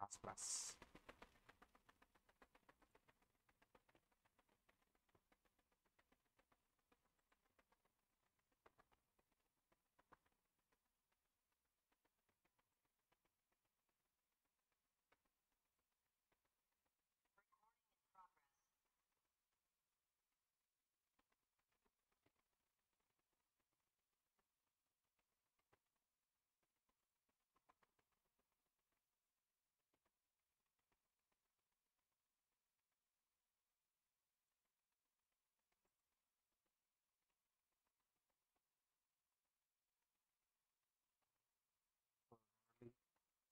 Class plus.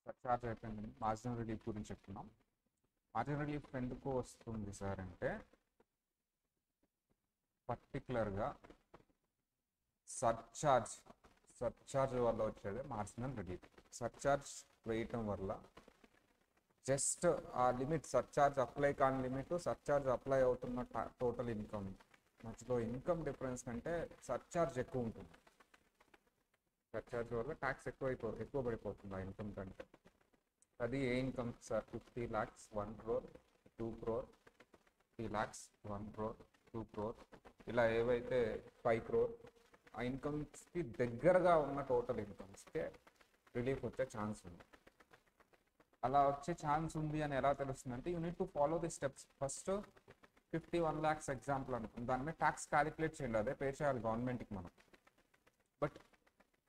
Surcharge అయిపోయింది. Marginal relief గురించి చెప్తున్నాం. మార్జినల్ రిలీఫ్ ఎందుకు వస్తుంది సార్ అంటే పర్టికులర్గా సర్చార్జ్ వల్ల వచ్చేది మార్జినల్ రిలీఫ్. సర్చార్జ్ వేయటం వల్ల జస్ట్ ఆ లిమిట్, సర్చార్జ్ అప్లై కాని లిమిట్, సర్చార్జ్ అప్లై అవుతున్న టోటల్ ఇన్కమ్ మధ్యలో ఇన్కమ్ డిఫరెన్స్ కంటే సర్చార్జ్ ఎక్కువ ఉంటుంది. సర్చార్జ్ వల్ల ట్యాక్స్ ఎక్కువ పడిపోతుంది ఆ ఇన్కమ్ కంటే. అది ఏ income sir? 50 lakhs 1 crore 2 crore 3 lakhs 1 crore 2 crore ఇలా ఏవైతే 5 crore ఆ ఇన్కమ్స్కి దగ్గరగా ఉన్న టోటల్ ఇన్కమ్స్కే రిలీఫ్ వచ్చే ఛాన్స్ ఉంది. అలా వచ్చే ఛాన్స్ ఉంది అని ఎలా తెలుస్తుంది అంటే you need to follow the steps. First 51 lakhs example అనుకుంది, దాని మీద ట్యాక్స్ క్యాలిక్యులేట్ చేయండి, అదే పే చేయాలి గవర్నమెంట్కి మనం. బట్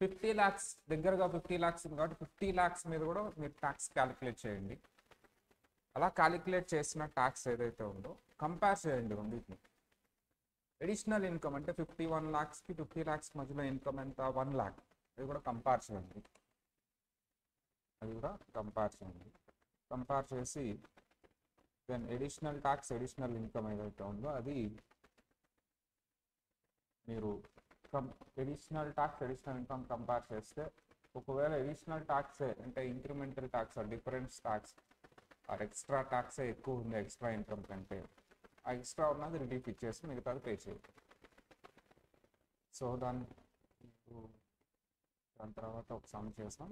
50 lakhs దగ్గరగా 50 lakhs ఉంది కాబట్టి 50 lakhs మీద కూడా మీరు ట్యాక్స్ క్యాలిక్యులేట్ చేయండి. అలా క్యాలిక్యులేట్ చేసిన ట్యాక్స్ ఏదైతే ఉందో కంపేర్ చేయండి రెండింటిని. అడిషనల్ ఇన్కమ్ అంటే 51 lakhsకి 50 lakhs మధ్యలో ఇన్కమ్ ఎంత? 1 lakh. అది కూడా కంపేర్ చేయండి. కంపేర్ చేసి then additional tax, additional income ఏదైతే ఉందో అది మీరు additional tax, additional income compare చేస్తే ఒకవేళ అడిషనల్ ట్యాక్సే అంటే incremental tax or difference tax or extra ట్యాక్సే ఎక్కువ ఉంది ఎక్స్ట్రా ఇన్కమ్ కంటే, ఆ ఎక్స్ట్రా ఉన్నది రిలీఫ్ ఇచ్చేసి మిగతాది పే చేయాలి. సో దాని తర్వాత ఒక సమ్ చేసాం.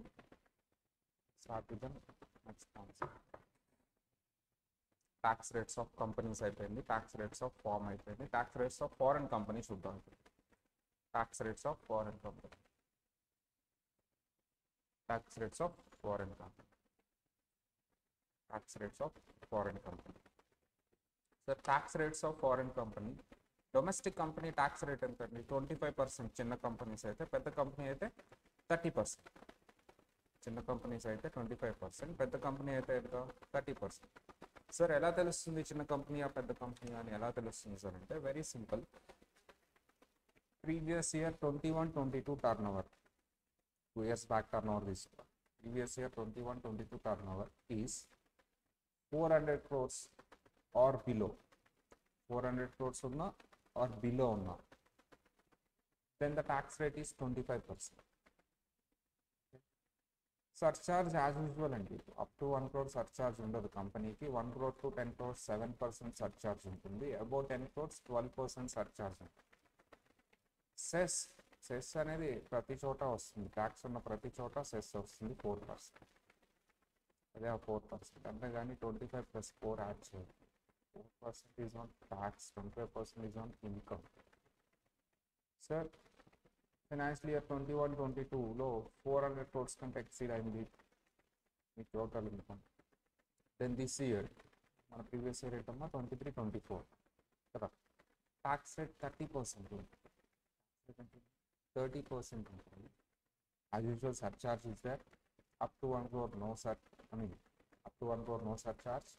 Start with next concept. Tax rates of companies అయిపోయింది, ట్యాక్స్ రేట్స్ ఆఫ్ ఫార్మ్ అయిపోయింది, tax rates of foreign company చూద్దాం. Tax rates of foreign company. Tax rates of foreign company. Tax rates of foreign company. So tax rates of foreign company. Domestic company tax rate ఎంత అండి? 25%. చిన్న companies అయితే, పెద్ద company అయితే 30%. చిన్న companies అయితే 25%, పెద్ద కంపెనీ అయితే ఎంత? 30%. సార్ ఎలా తెలుస్తుంది చిన్న కంపెనీ ఆ పెద్ద కంపెనీ అని ఎలా తెలుస్తుంది సార్ అంటే very simple. Previous year 21-22 turnover, 2 years back turnover this year. Previous year 21-22 turnover is 400 crores or below. 400 crores unna or below unna, then the tax rate is 25%. Surcharge as usual అండి, up to 1 crore surcharge ఉండదు కంపెనీకి. 1 crore to 10 crores 7% surcharge ఉంటుంది. Above 10 crores 12% surcharge ఉంటుంది. Cess అనేది ప్రతి చోట వస్తుంది, tax ఉన్న ప్రతి చోట సెస్ వస్తుంది 4%. అదే ఆ 4%, అంతేగాని 25 + 4 యాడ్ చేయాలి. 4% is on tax, 25% is on income. Sir financial year 21-22లో 400 crores కంటే ఎక్సీడ్ అయింది మీ total income. Then this year మన ప్రీవియస్ ఇయర్ ఏంటమ్మా 23-24 కదా, ట్యాక్స్ రేట్ 30% ఉంది. 30% ఉంటుంది. As usual surcharge is there. Up to 1 crore no up to 1 crore no surcharge.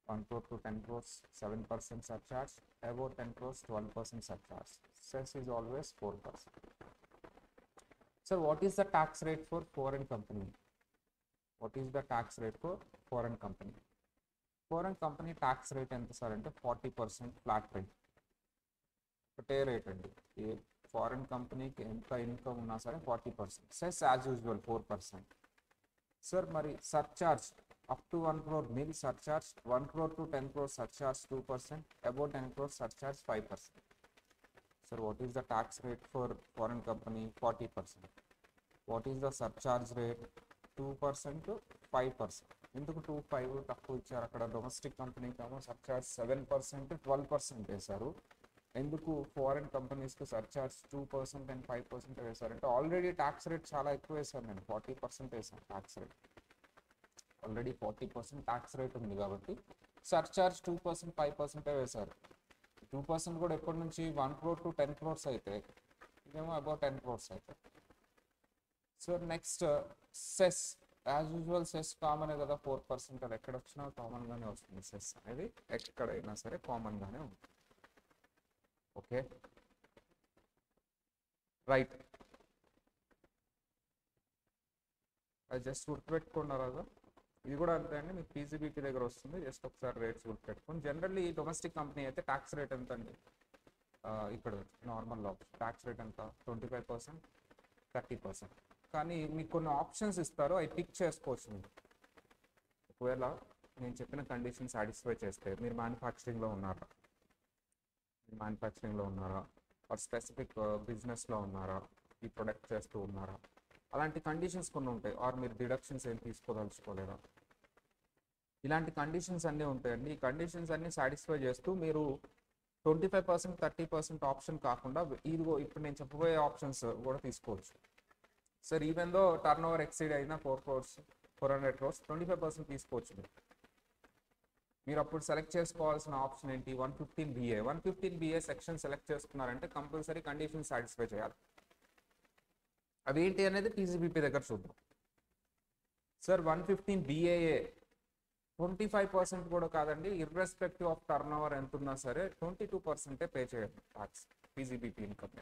1 crore to 10 crores 7% surcharge. Above 10 crores 12% surcharge. Cess is always 4%. So what is the tax rate for foreign company? What is the tax rate for foreign company? Foreign company tax rate ఎంత sir అంటే 40% flat rate. ఒకటే rate అండి. Foreign కంపెనీకి ఎంత income ఉన్నా సరే 40%. Cess as usual 4%. Sir మరి surcharge up to 1 crore nil surcharge, 1 crore to 10 crore surcharge 2%, above 10 crore surcharge 5%. Sir, what is the tax rate for foreign company? 40%. What is the surcharge rate? 2% to 5%. ఎందుకు 2.5 తక్కువ ఇచ్చారు? అక్కడ domestic కంపెనీకి ఏమో surcharge 7%, 12% వేశారు. ఎందుకు foreign కంపెనీస్కి surcharge 2% and 5% వేశారంటే ఆల్రెడీ ట్యాక్స్ రేట్ చాలా ఎక్కువ వేశాను నేను, 40% వేసాను tax rate. Already 40% tax rate ఉంది కాబట్టి సర్చార్జ్ 2%, 5% వేశారు. 2% కూడా ఎప్పటి నుంచి 1 crore to 10 crores అయితే ఇదేమో అబౌట్ 10 crores అయితే. So next cess, as usual cess common కదా, 4%. అది ఎక్కడ వచ్చినా కామన్గానే వస్తుంది. సెస్ అనేది ఎక్కడైనా సరే కామన్గానే ఉంటుంది. Okay, right. అది జస్ట్ గుర్తుపెట్టుకున్నారా? ఇది కూడా అంతే అండి, మీకు పీజీబీపీ దగ్గర వస్తుంది. జస్ట్ ఒకసారి రేట్స్ గుర్తుపెట్టుకోండి. జనరల్లీ డొమెస్టిక్ కంపెనీ అయితే ట్యాక్స్ రేట్ ఎంత అండి? ఇక్కడ నార్మల్ ట్యాక్స్ రేట్ ఎంత? 25%, 30%. కానీ మీకు కొన్ని ఆప్షన్స్ ఇస్తారు, అవి పిక్ చేసుకోవచ్చు మీరు. ఒకవేళ నేను చెప్పిన కండిషన్ సాటిస్ఫై చేస్తే, మీరు మ్యానుఫ్యాక్చరింగ్లో ఉన్నారా, ఆర్ స్పెసిఫిక్ బిజినెస్లో ఉన్నారా, ఈ ప్రొడక్ట్ చేస్తూ ఉన్నారా, అలాంటి కండిషన్స్ కొన్ని ఉంటాయి. ఆర్ మీరు డిడక్షన్స్ ఏం తీసుకోదలుచుకోలేదా, ఇలాంటి కండిషన్స్ అన్నీ ఉంటాయండి. ఈ కండిషన్స్ అన్నీ సాటిస్ఫై చేస్తూ మీరు 25%, 30% ఆప్షన్ కాకుండా ఇదిగో ఇప్పుడు నేను చెప్పబోయే ఆప్షన్స్ కూడా తీసుకోవచ్చు. Sir even though turn over exceed అయినా 4 crores, 400 crores, 25% తీసుకోవచ్చు మీరు. అప్పుడు సెలెక్ట్ చేసుకోవాల్సిన ఆప్షన్ ఏంటి? 115BA. 115BA సెక్షన్ సెలెక్ట్ చేసుకున్నారంటే కంపల్సరీ కండిషన్ సాటిస్ఫై చేయాలి. అవేంటి అనేది పీజీబీపీ దగ్గర చూద్దాం. సార్ 115BAA 25% కూడా కాదండి, ఇర్రెస్పెక్టివ్ ఆఫ్ టర్న్ ఓవర్ ఎంత ఉన్నా సరే 22% పే చేయాలి tax PGBP income.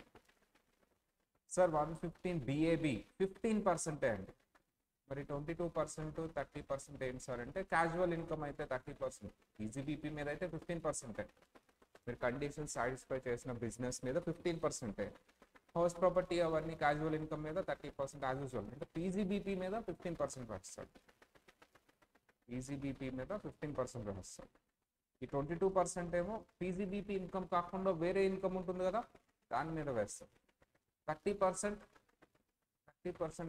Sir 115BAB 15% అండి. మరి 22%, 30% ఏంటి సార్ అంటే, క్యాజువల్ ఇన్కమ్ అయితే 30%, పీజీబీపీ మీద అయితే 15%. మీరు కండిషన్ సాటిస్ఫై చేసిన బిజినెస్ మీద 15%, హౌస్ ప్రాపర్టీ అవన్నీ క్యాజువల్ ఇన్కమ్ మీద 30% యాజ్ యూజువల్. అంటే పీజీబీపీ మీద 15% వస్తాడు, పీజీబీపీ మీద 15% వస్తాడు. ఈ 22% ఏమో పీజీబీపీ ఇన్కమ్ కాకుండా వేరే ఇన్కమ్ ఉంటుంది కదా, దాని మీద వేస్తాం. 30%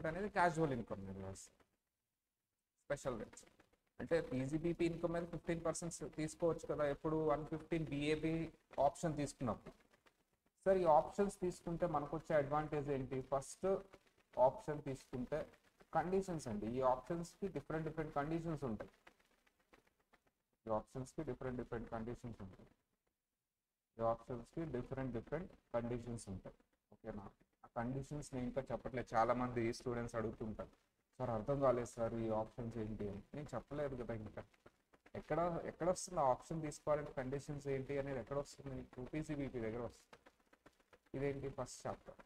అనేది క్యాజువల్ ఇన్కమ్ మీద వేస్తాం, స్పెషల్ రేట్స్. అంటే పీజీబీపీ ఇన్కమ్ మీద 15% తీసుకోవచ్చు కదా ఎప్పుడు 115BAB ఆప్షన్ తీసుకున్నప్పుడు. సార్ ఈ ఆప్షన్స్ తీసుకుంటే మనకు వచ్చే అడ్వాంటేజ్ ఏంటి? ఫస్ట్ ఆప్షన్ తీసుకుంటే కండిషన్స్ అండి. ఈ ఆప్షన్స్కి డిఫరెంట్ కండిషన్స్ ఉంటాయి. ఓకేనా? ఆ కండిషన్స్ నేను ఇంకా చెప్పట్లేదు. చాలామంది స్టూడెంట్స్ అడుగుతుంటారు, సార్ అర్థం కాలేదు సార్ ఈ ఆప్షన్స్ ఏంటి అని. నేను చెప్పలేదు కదా ఇంకా. ఎక్కడ వస్తుంది ఆ ఆప్షన్ తీసుకోవాలంటే కండిషన్స్ ఏంటి అనేది ఎక్కడ వస్తుంది? పీజీబీపీ దగ్గర వస్తుంది. ఇదేంటి? ఫస్ట్ చాప్టర్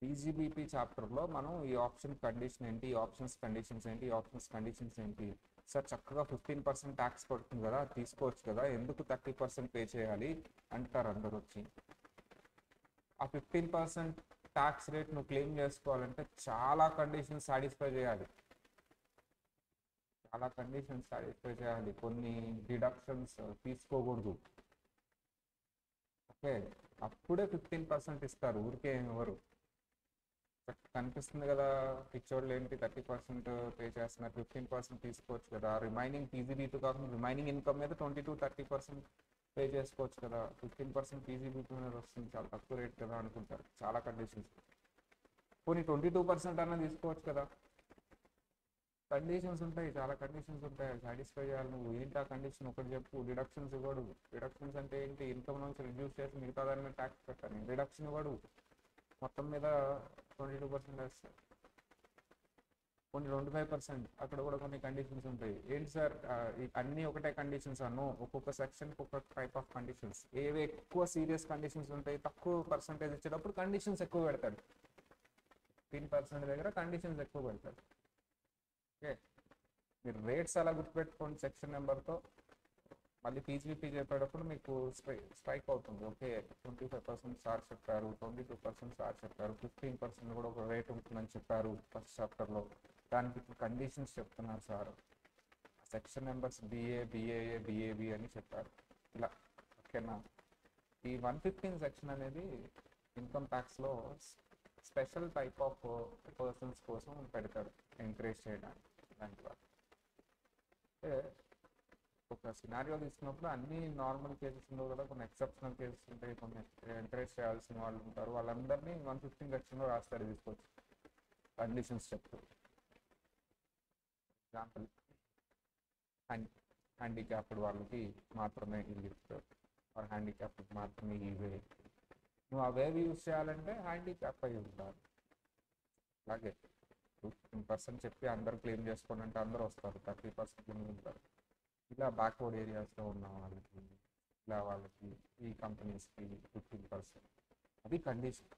పీజీబీపీ చాప్టర్లో మనం ఈ ఆప్షన్ కండిషన్ ఏంటి, ఈ ఆప్షన్స్ కండిషన్స్ ఏంటి, ఈ ఆప్షన్స్ కండిషన్స్ ఏంటి. సార్ చక్కగా 15% ట్యాక్స్ పడుతుంది కదా, తీసుకోవచ్చు కదా, ఎందుకు 30% పే చేయాలి అంటారు అందరు వచ్చి. ఆ 15% ట్యాక్స్ రేట్ నువ్వు క్లెయిమ్ చేసుకోవాలంటే చాలా కండిషన్స్ సాటిస్ఫై చేయాలి, కొన్ని డిడక్షన్స్ తీసుకోకూడదు. ఓకే, అప్పుడే 15% ఇస్తారు, ఊరికే ఎవరు. కనిపిస్తుంది కదా పిక్చర్లు ఏంటి, 30% పే చేస్తున్నారు, 15% తీసుకోవచ్చు కదా. రిమైనింగ్ పీజీబీపీ కాకుండా రిమైనింగ్ ఇన్కమ్ మీద 20-30% పే చేసుకోవచ్చు కదా. 15% పీజీబీపీ మీద వస్తుంది, చాలా తక్కువ రేట్ కదా అనుకుంటారు. చాలా కండిషన్స్. పోనీ 22% అన్నా తీసుకోవచ్చు కదా. కండిషన్స్ ఉంటాయి, చాలా కండిషన్స్ ఉంటాయి, సాటిస్ఫై చేయాలి నువ్వు. ఏంటి ఆ కండిషన్ ఒకటి చెప్పు. డిడక్షన్స్ ఇవ్వడు. డిడక్షన్స్ అంటే ఏంటి? ఇన్కమ్ నుంచి రిడ్యూస్ చేసి మిగతా దాని మీద ట్యాక్స్ పెట్టాలి. డిడక్షన్ ఇవ్వడు, మొత్తం మీద 22% వేస్తారు. కొన్ని 25%, అక్కడ కూడా కొన్ని కండిషన్స్ ఉంటాయి. ఏంటి సార్ అన్నీ ఒకటే కండిషన్స్ అను? ఒక్కొక్క సెక్షన్కి ఒక్కొక్క టైప్ ఆఫ్ కండిషన్స్. ఏవి ఎక్కువ సీరియస్ కండిషన్స్ ఉంటాయి, తక్కువ పర్సంటేజ్ ఇచ్చేటప్పుడు కండిషన్స్ ఎక్కువ పెడతాడు. 15% దగ్గర కండిషన్స్ ఎక్కువ పెడతాడు. ఓకే, మీరు రేట్స్ అలా గుర్తుపెట్టుకోండి సెక్షన్ నెంబర్తో. మళ్ళీ పీజీబీపీ చెప్పేటప్పుడు మీకు స్ట్రైక్ అవుతుంది. ఓకే, 25% సార్ చెప్పారు, 22% సార్ చెప్పారు, 15% కూడా ఒక రేట్ ఉంటుందని చెప్పారు ఫస్ట్ చాప్టర్లో, దానికి ఇప్పుడు కండిషన్స్ చెప్తున్నారు సార్. సెక్షన్ నెంబర్స్ BAB అని చెప్పారు ఇలా. ఓకేనా? ఈ 115 సెక్షన్ అనేది ఇన్కమ్ ట్యాక్స్లో స్పెషల్ టైప్ ఆఫ్ పర్సన్స్ కోసం పెడతారు, ఎంకరేజ్ చేయడానికి. దాంట్లో అంటే ఒక సినారియో తీసుకున్నప్పుడు అన్ని నార్మల్ కేసెస్ ఉండవు కదా, కొన్ని ఎక్సెప్షనల్ కేసెస్ ఉంటాయి, కొన్ని ఎంకరేజ్ చేయాల్సిన వాళ్ళు ఉంటారు, వాళ్ళందరినీ 115 సెక్షన్లో రాస్తారు తీసుకోవచ్చు కండిషన్స్ చెప్తూ. ఎగ్జాంపుల్, హ్యాండిక్యాప్డ్ వాళ్ళకి మాత్రమే ఈ లిఫ్ట్, ఆర్ హ్యాండిక్యాప్డ్ మాత్రమే ఈ వే. నువ్వు ఆ వేవ్ యూజ్ చేయాలంటే హ్యాండిక్యాప్ అయి ఉంటారు. అలాగే 15% చెప్పి అందరు క్లెయిమ్ చేసుకోండి అంటే అందరూ వస్తారు, 30% ఉంటారు. ఇలా బ్యాక్వర్డ్ ఏరియాస్లో ఉన్న వాళ్ళకి, ఇలా వాళ్ళకి, ఈ కంపెనీస్కి 15%. అది కండిషన్.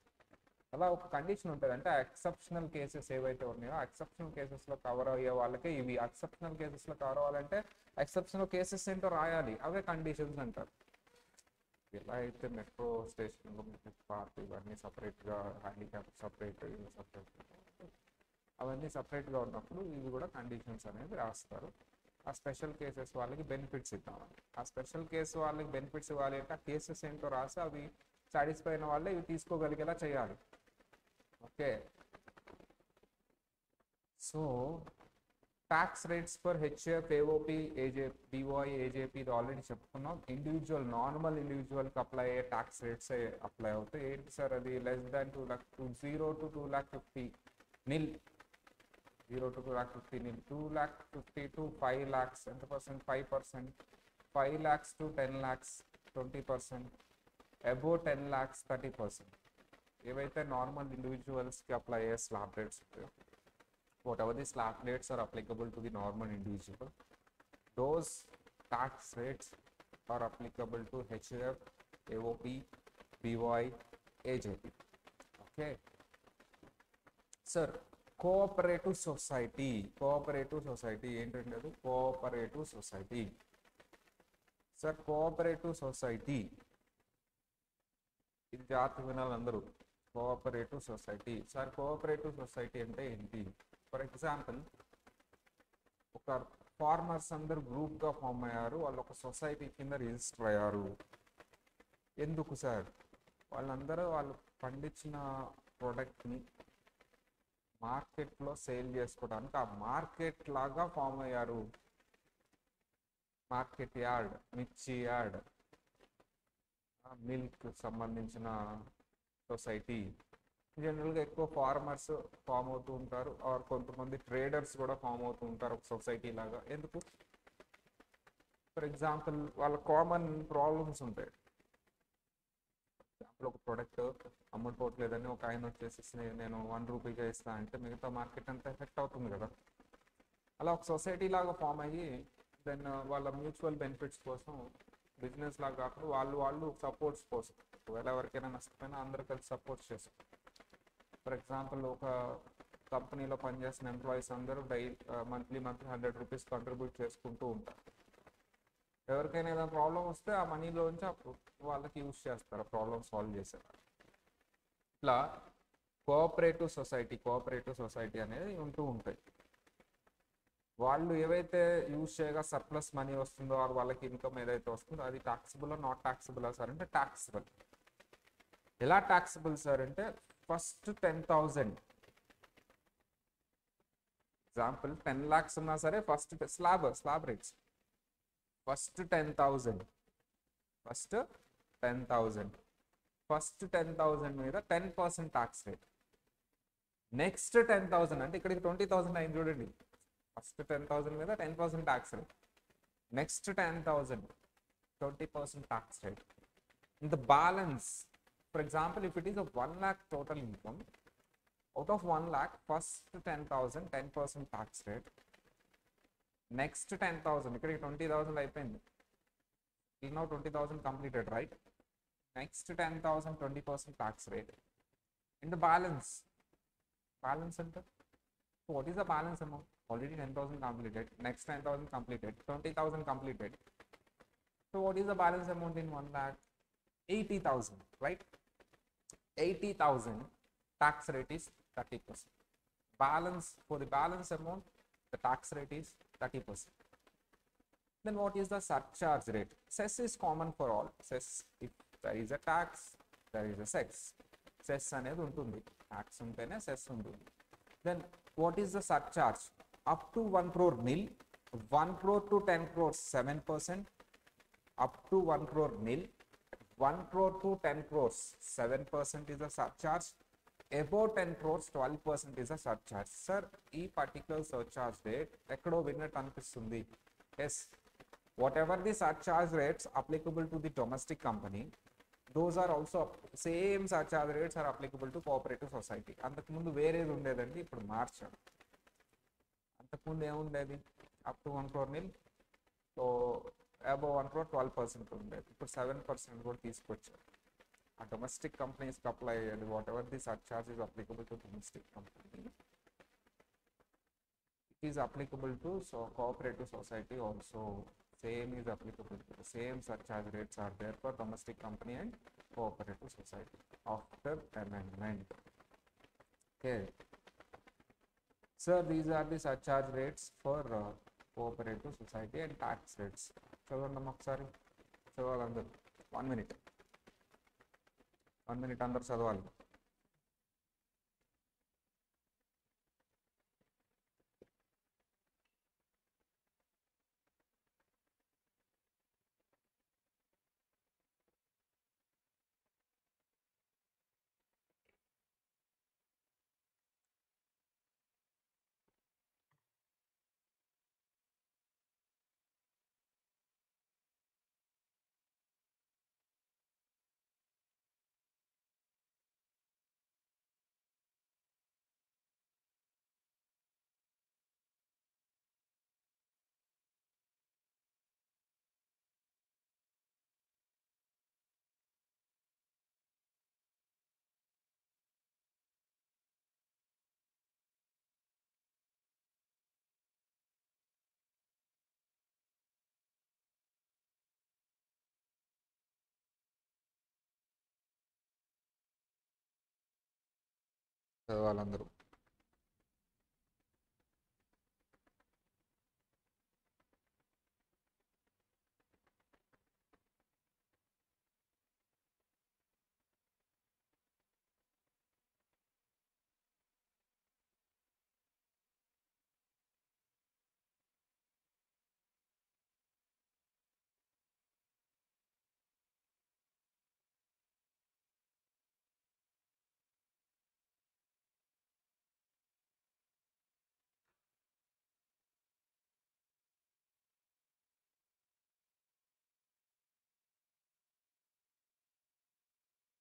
అలా ఒక కండిషన్ ఉంటుంది. అంటే ఎక్సెప్షనల్ కేసెస్ ఏవైతే ఉన్నాయో ఎక్సెప్షనల్ కేసెస్లో కవర్ అయ్యే వాళ్ళకే ఇవి. ఎక్సెప్షనల్ కేసెస్లో కవర్ అవ్వాలంటే ఎక్సెప్షనల్ కేసెస్ ఏంటో రాయాలి, అవే కండిషన్స్ అంటారు. ఎలా అయితే మెట్రో స్టేషన్లో పార్క్ ఇవన్నీ సపరేట్గా, హ్యాండిక్యాప్ సపరేట్, ఇవి సపరేట్, అవన్నీ సపరేట్గా ఉన్నప్పుడు ఇవి కూడా కండిషన్స్ అనేది రాస్తారు. ఆ స్పెషల్ కేసెస్ వాళ్ళకి బెనిఫిట్స్ ఇద్దామని. ఆ స్పెషల్ కేసు వాళ్ళకి బెనిఫిట్స్ ఇవ్వాలి అంటే ఆ కేసెస్ ఏంటో రాసి అవి సాటిస్ఫై అయిన వాళ్ళే ఇవి తీసుకోగలిగేలా చేయాలి. Okay, so tax rates for HF, AOP, AJP, DOI, AJP ఇది ఆల్రెడీ చెప్పుకున్నాం. ఇండివిజువల్, నార్మల్ ఇండివిజువల్కి అప్లై అయ్యే ట్యాక్స్ రేట్స్ అప్లై అవుతాయి. ఏంటి సార్ అది? లెస్ దాన్ 2 lakhs, 0 to 2,50,000 నిల్, 0 to 2,50,000 నిల్, 2,50,000 to 5 lakhs ఎంత percent? 5%, 5 lakhs to 10 lakhs 20%, above 10 lakhs 30%. ఏవైతే నార్మల్ ఇండివిజువల్స్కి అప్లై అయ్యే స్లాబ్ రేట్స్ ఉంటాయో, whatever the slab rates are applicable to the normal individual, those tax rates are applicable to HUF, AOP, BY, AJP. Okay, sir, cooperative society, cooperative society ఏంటంటే అది? cooperative society. Sir cooperative society ఇది జాగ్రత్త వినాలి అందరూ. Cooperative society. Sir cooperative society అంటే ఏంటి? For example, ఒక farmers అందరూ గ్రూప్గా ఫామ్ అయ్యారు, వాళ్ళు ఒక సొసైటీ కింద రిజిస్టర్ అయ్యారు. ఎందుకు సార్? వాళ్ళందరూ వాళ్ళు పండించిన ప్రోడక్ట్ని మార్కెట్లో సేల్ చేసుకోవడానికి ఆ మార్కెట్ లాగా ఫామ్ అయ్యారు. మార్కెట్ యార్డ్, మిర్చి యార్డ్, మిల్క్ సంబంధించిన సొసైటీ. జనరల్గా ఎక్కువ ఫార్మర్స్ ఫామ్ అవుతూ ఉంటారు, ఆర్ కొంతమంది ట్రేడర్స్ కూడా ఫామ్ అవుతూ ఉంటారు ఒక సొసైటీ లాగా. ఎందుకు? ఫర్ ఎగ్జాంపుల్, వాళ్ళ కామన్ ప్రాబ్లమ్స్ ఉంటాయి. ఎగ్జాంపుల్, ఒక ప్రోడక్ట్ అమ్ముకోవట్లేదని ఒక ఆయన వచ్చేసి నేను 1 రూపీగా ఇస్తాను అంటే మిగతా మార్కెట్ అంతా ఎఫెక్ట్ అవుతుంది కదా. అలా ఒక సొసైటీ లాగా ఫామ్ అయ్యి దెన్ వాళ్ళ మ్యూచువల్ బెనిఫిట్స్ కోసం, బిజినెస్ లాగా కాకుండా వాళ్ళు సపోర్ట్స్ కోసం, ఒకవేళ ఎవరికైనా నష్టపోయినా అందరూ కలిసి సపోర్ట్ చేస్తారు. ఫర్ ఎగ్జాంపుల్, ఒక కంపెనీలో పనిచేసిన ఎంప్లాయీస్ అందరూ మంత్లీ 100 రూపీస్ కంట్రిబ్యూట్ చేసుకుంటూ ఉంటారు. ఎవరికైనా ఏదైనా ప్రాబ్లం వస్తే ఆ మనీలోంచి వాళ్ళకి యూజ్ చేస్తారు ప్రాబ్లమ్ సాల్వ్ చేసేవారు. ఇట్లా కోఆపరేటివ్ సొసైటీ అనేది ఉంటూ ఉంటాయి. వాళ్ళు ఏవైతే యూజ్ చేయగా సర్ప్లస్ మనీ వస్తుందో, వాళ్ళకి ఇన్కమ్ ఏదైతే వస్తుందో అది టాక్సిబుల్, నాట్ టాక్సిబుల్ సార్ అంటే టాక్సిబుల్. ఎలా టాక్సిబుల్ సార్ అంటే, ఫస్ట్ 10,000, ఎగ్జాంపుల్ 10 lakhs ఉన్నా సరే first slab rates first 10,000 first 10,000 మీద 10% ట్యాక్స్ రేట్. నెక్స్ట్ 10,000 అంటే ఇక్కడికి 20,000 అయింది చూడండి. ఫస్ట్ 10,000 మీద 10% tax rate. Next 10,000 20% tax rate. In the balance, for example, if it is a 1 lakh total income, out of 1 lakh, first 10,000 10% tax rate, next 10,000 ikkada 20,000 అయిపోయింది. Till now 20,000 completed, right? Next 10,000 20% tax rate. In the balance ante, so what is the balance amount? Already 10,000 completed, next 10,000 completed, 20,000 completed. So what is the balance amount in 1 lakh? 80,000, right? 80,000 tax rate is 30%. Balance, for the balance amount, the tax rate is 30%. Then what is the surcharge rate? Cess is common for all. Cess, if there is a tax, there is a cess. Cess అనేది ఉంటుంది, tax ఉంటేనే cess ఉంటుంది. Then what is the surcharge? Up to 1 crore nil, 1 crore to 10 crores 7%, up to 1 crore nil. 1 crore to 10 crores 7% is a surcharge. Above 10 crores 12% is a surcharge. Sir, ఈ particular surcharge rate ఎక్కడో విన్నట్టు అనిపిస్తుంది. Yes, whatever the surcharge rates applicable to the domestic company, those are also same surcharge rates are applicable to cooperative society. అంతకుముందు వేరేది ఉండేదండి, ఇప్పుడు మార్చారు. అంతకుముందు ఏముండేది, up to 1 crore nil, so above 1 crore 12% ఉండేది. ఇప్పుడు 7% కూడా తీసుకొచ్చారు. ఆ డొమెస్టిక్ కంపెనీస్కి అప్లై అయ్యేది what ever the surcharge is applicable to domestic company, it is applicable to cooperative society also. Same is applicable. The same surcharge rates are there for domestic company and cooperative society after amendment. Okay. Sir, these are the surcharge rates for cooperative society and tax rates. చదవండి ఒకసారి, చదవాలి అందరు. 1 minute అందరు చదవాలి. చదవాలందరూ.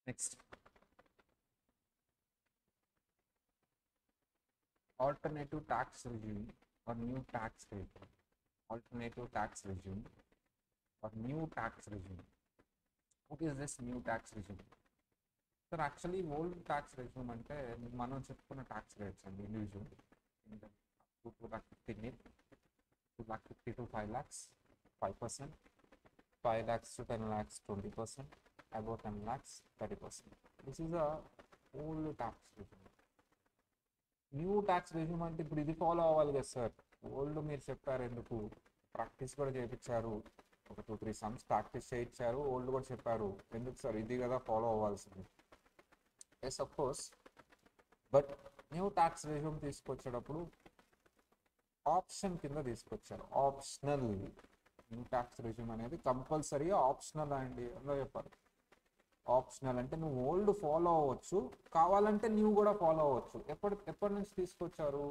Next, alternative tax regime or new tax rate. Alternative tax regime or new tax regime. What is this new tax regime? Sir, actually old tax regime అంటే మనం చెప్పుకున్న ట్యాక్స్ రేట్స్ అండి. Individual 2 lakh 50 to 5 lakhs 5%, 5 lakhs to 10 lakhs 20%, above 10 lakhs 30%. This is a old tax regime. New tax regime అంటే ఇప్పుడు ఇది follow అవ్వాలి కదా sir. Old మీరు చెప్పారు, ఎందుకు ప్రాక్టీస్ కూడా చేయించారు, ఒక 2-3 సమ్స్ ప్రాక్టీస్ చేయించారు, ఓల్డ్ కూడా చెప్పారు, ఎందుకు సార్ ఇది కదా ఫాలో అవ్వాల్సింది. Yes of course, but new tax regime తీసుకొచ్చేటప్పుడు ఆప్షన్ కింద తీసుకొచ్చారు, ఆప్షనల్. న్యూ ట్యాక్స్ రెజ్యూమ్ అనేది కంపల్సరీగా ఆప్షనల్ అండి అందులో చెప్పారు. ఆప్షనల్ అంటే నువ్వు ఓల్డ్ ఫాలో అవ్వచ్చు, కావాలంటే న్యూ కూడా ఫాలో అవ్వచ్చు. ఎప్పటి నుంచి తీసుకొచ్చారు,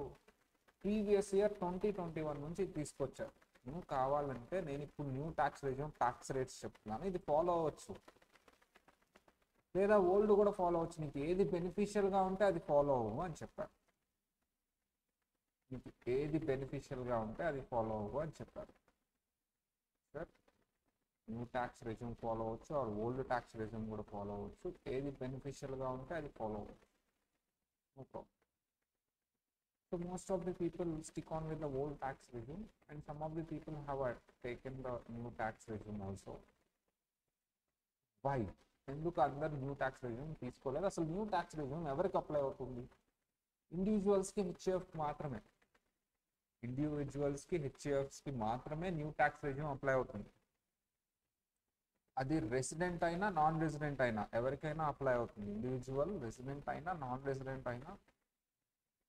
ప్రీవియస్ ఇయర్ 2021 నుంచి తీసుకొచ్చారు. నువ్వు కావాలంటే నేను ఇప్పుడు new tax regime tax rates చెప్తున్నాను, ఇది ఫాలో అవ్వచ్చు, లేదా ఓల్డ్ కూడా ఫాలో అవ్వచ్చు. నీకు ఏది బెనిఫిషియల్గా ఉంటే అది ఫాలో అవ్వు అని చెప్పారు. నీకు ఏది బెనిఫిషియల్గా ఉంటే అది ఫాలో అవ్వు అని చెప్పారు. Sir, new tax regime follow అవ్వచ్చు, ఆర్ ఓల్డ్ ట్యాక్స్ రెజ్యూమ్ కూడా ఫాలో అవ్వచ్చు. ఏది బెనిఫిషియల్గా ఉంటే అది ఫాలో అవ్వచ్చు, no problem. So most of the people stick on with the old tax regime and some of the people have taken the new tax regime also. Why? ఎందుకు అందరు new tax regime తీసుకోలేదు? అసలు new tax regime ఎవరికి apply అవుతుంది? ఇండివిజువల్స్కి, HAF మాత్రమే. ఇండివిజువల్స్కి, హెచ్ఏఎఫ్స్కి మాత్రమే new tax resume apply అవుతుంది. అది రెసిడెంట్ అయినా నాన్ రెసిడెంట్ అయినా ఎవరికైనా అప్లై అవుతుంది. ఇండివిజువల్, రెసిడెంట్ అయినా నాన్ రెసిడెంట్ అయినా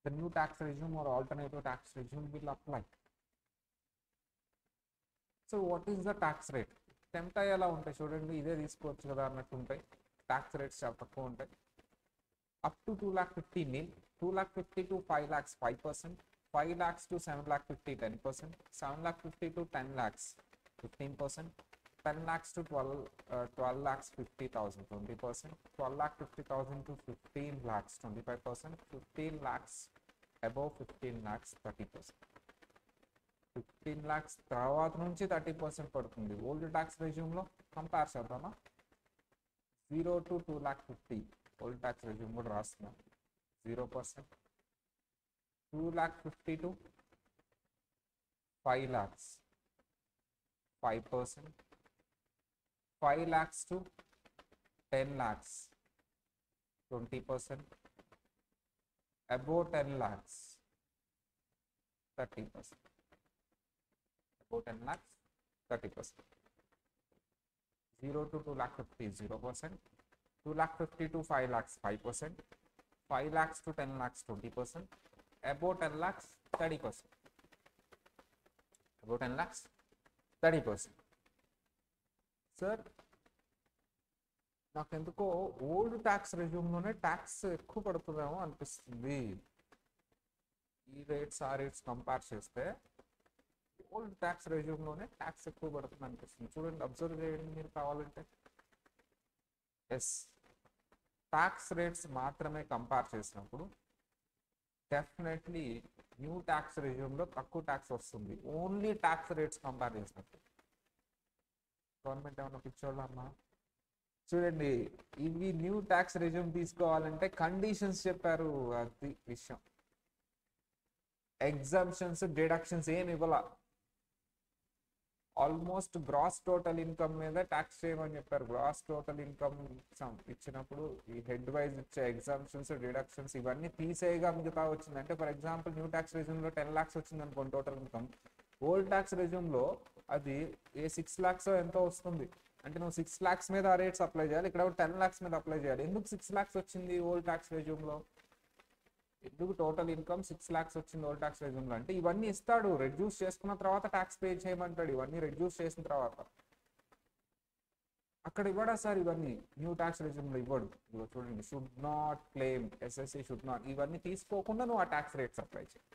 the new tax regime or alternative tax regime will apply. So what is the tax rate? Tempt అయ్యేలా ఉంటాయి చూడండి, ఇదే తీసుకోవచ్చు కదా అన్నట్టు ఉంటాయి. ట్యాక్స్ రేట్స్ చాలా తక్కువ ఉంటాయి. Up to 2,50,000 nil, 2,50,000 to 5 lakhs 5%, 5 lakhs to 7,50,000 10%, 7,50,000 to 10 lakhs 15%, 10 lakhs to 12 lakhs 50,000 20%, 12,50,000 to 15 lakhs 25%, 15 lakhs above 15 lakhs 30%. 15 lakhs తర్వాత నుంచి 30% పడుతుంది. ఓల్డ్ ట్యాక్స్ రెజ్యూమ్లో కంపేర్ చేద్దామా? 0 to 2,50,000 ఓల్డ్ ట్యాక్స్ రెజ్యూమ్ కూడా రాస్తున్నాం. 0%. 2,50,000 to 5 lakhs 5%. 5 lakhs to 10 lakhs 20%. Above 10 lakhs 30%. Above 10 lakhs 30%. 0 to 2,50,000 0%. 2,50,000 to 5 lakhs 5%. 5 lakhs to 10 lakhs 20%. Above 10 lakhs 30%. Above 10 lakhs 30%. Sir నాకు ఎందుకో old tax రెజ్యూమ్లోనే tax ఎక్కువ పడుతుందేమో అనిపిస్తుంది. ఈ రేట్స్ ఆ రేట్స్ కంపేర్ చేస్తే ఓల్డ్ ట్యాక్స్ రెజ్యూమ్లోనే ట్యాక్స్ ఎక్కువ పడుతుంది అనిపిస్తుంది. చూడండి, అబ్జర్వ్ చేయండి మీరు కావాలంటే. ఎస్, ట్యాక్స్ రేట్స్ మాత్రమే కంపేర్ చేసినప్పుడు డెఫినెట్లీ న్యూ ట్యాక్స్ రెజ్యూమ్లో తక్కువ ట్యాక్స్ వస్తుంది. ఓన్లీ ట్యాక్స్ రేట్స్ కంపేర్ చేసినప్పుడు. గవర్నమెంట్ ఏమన్నా పిచ్చోళ్ళ అమ్మా? చూడండి, ఇవి న్యూ ట్యాక్స్ రెజ్యూమ్ తీసుకోవాలంటే కండిషన్స్ చెప్పారు. అది విషయం. ఎగ్జామ్షన్స్ డిడక్షన్స్ ఏమి ఇవ్వాల. ఆల్మోస్ట్ గ్రాస్ టోటల్ ఇన్కమ్ మీద ట్యాక్స్ చేయమని చెప్పారు. గ్రాస్ టోటల్ ఇన్కమ్ ఇచ్చినప్పుడు ఈ హెడ్ వైజ్ ఇచ్చే ఎగ్జామ్షన్స్ డిడక్షన్స్ ఇవన్నీ తీసేయగా మిగతా వచ్చింది. అంటే ఫర్ ఎగ్జాంపుల్ న్యూ ట్యాక్స్ రెజ్యూమ్లో 10 lakhs వచ్చింది అనుకోండి టోటల్ ఇన్కమ్. ఓల్డ్ ట్యాక్స్ రెజ్యూమ్లో అది 6 lakhs ఎంతో వస్తుంది. అంటే నువ్వు 6 lakhs మీద ఆ రేట్స్ అప్లై చేయాలి, ఇక్కడ 10 lakhs మీద అప్లై చేయాలి. ఎందుకు 6 lakhs వచ్చింది ఓల్డ్ ట్యాక్స్ రెజ్యూమ్లో? ఎందుకు టోటల్ ఇన్కమ్ 6 lakhs వచ్చింది ఓల్డ్ ట్యాక్స్ రెజ్యూమ్లో అంటే ఇవన్నీ ఇస్తాడు. రెడ్యూస్ చేసుకున్న తర్వాత ట్యాక్స్ పే చేయమంటాడు. ఇవన్నీ రెడ్యూస్ చేసిన తర్వాత అక్కడ ఇవ్వడా సార్? ఇవన్నీ న్యూ ట్యాక్స్ రెజ్యూమ్లో ఇవ్వడు. ఇవ్వ చూడండి, should not claim SSC should not. ఇవన్నీ తీసుకోకుండా నువ్వు ఆ ట్యాక్స్ రేట్స్ అప్లై చేయి.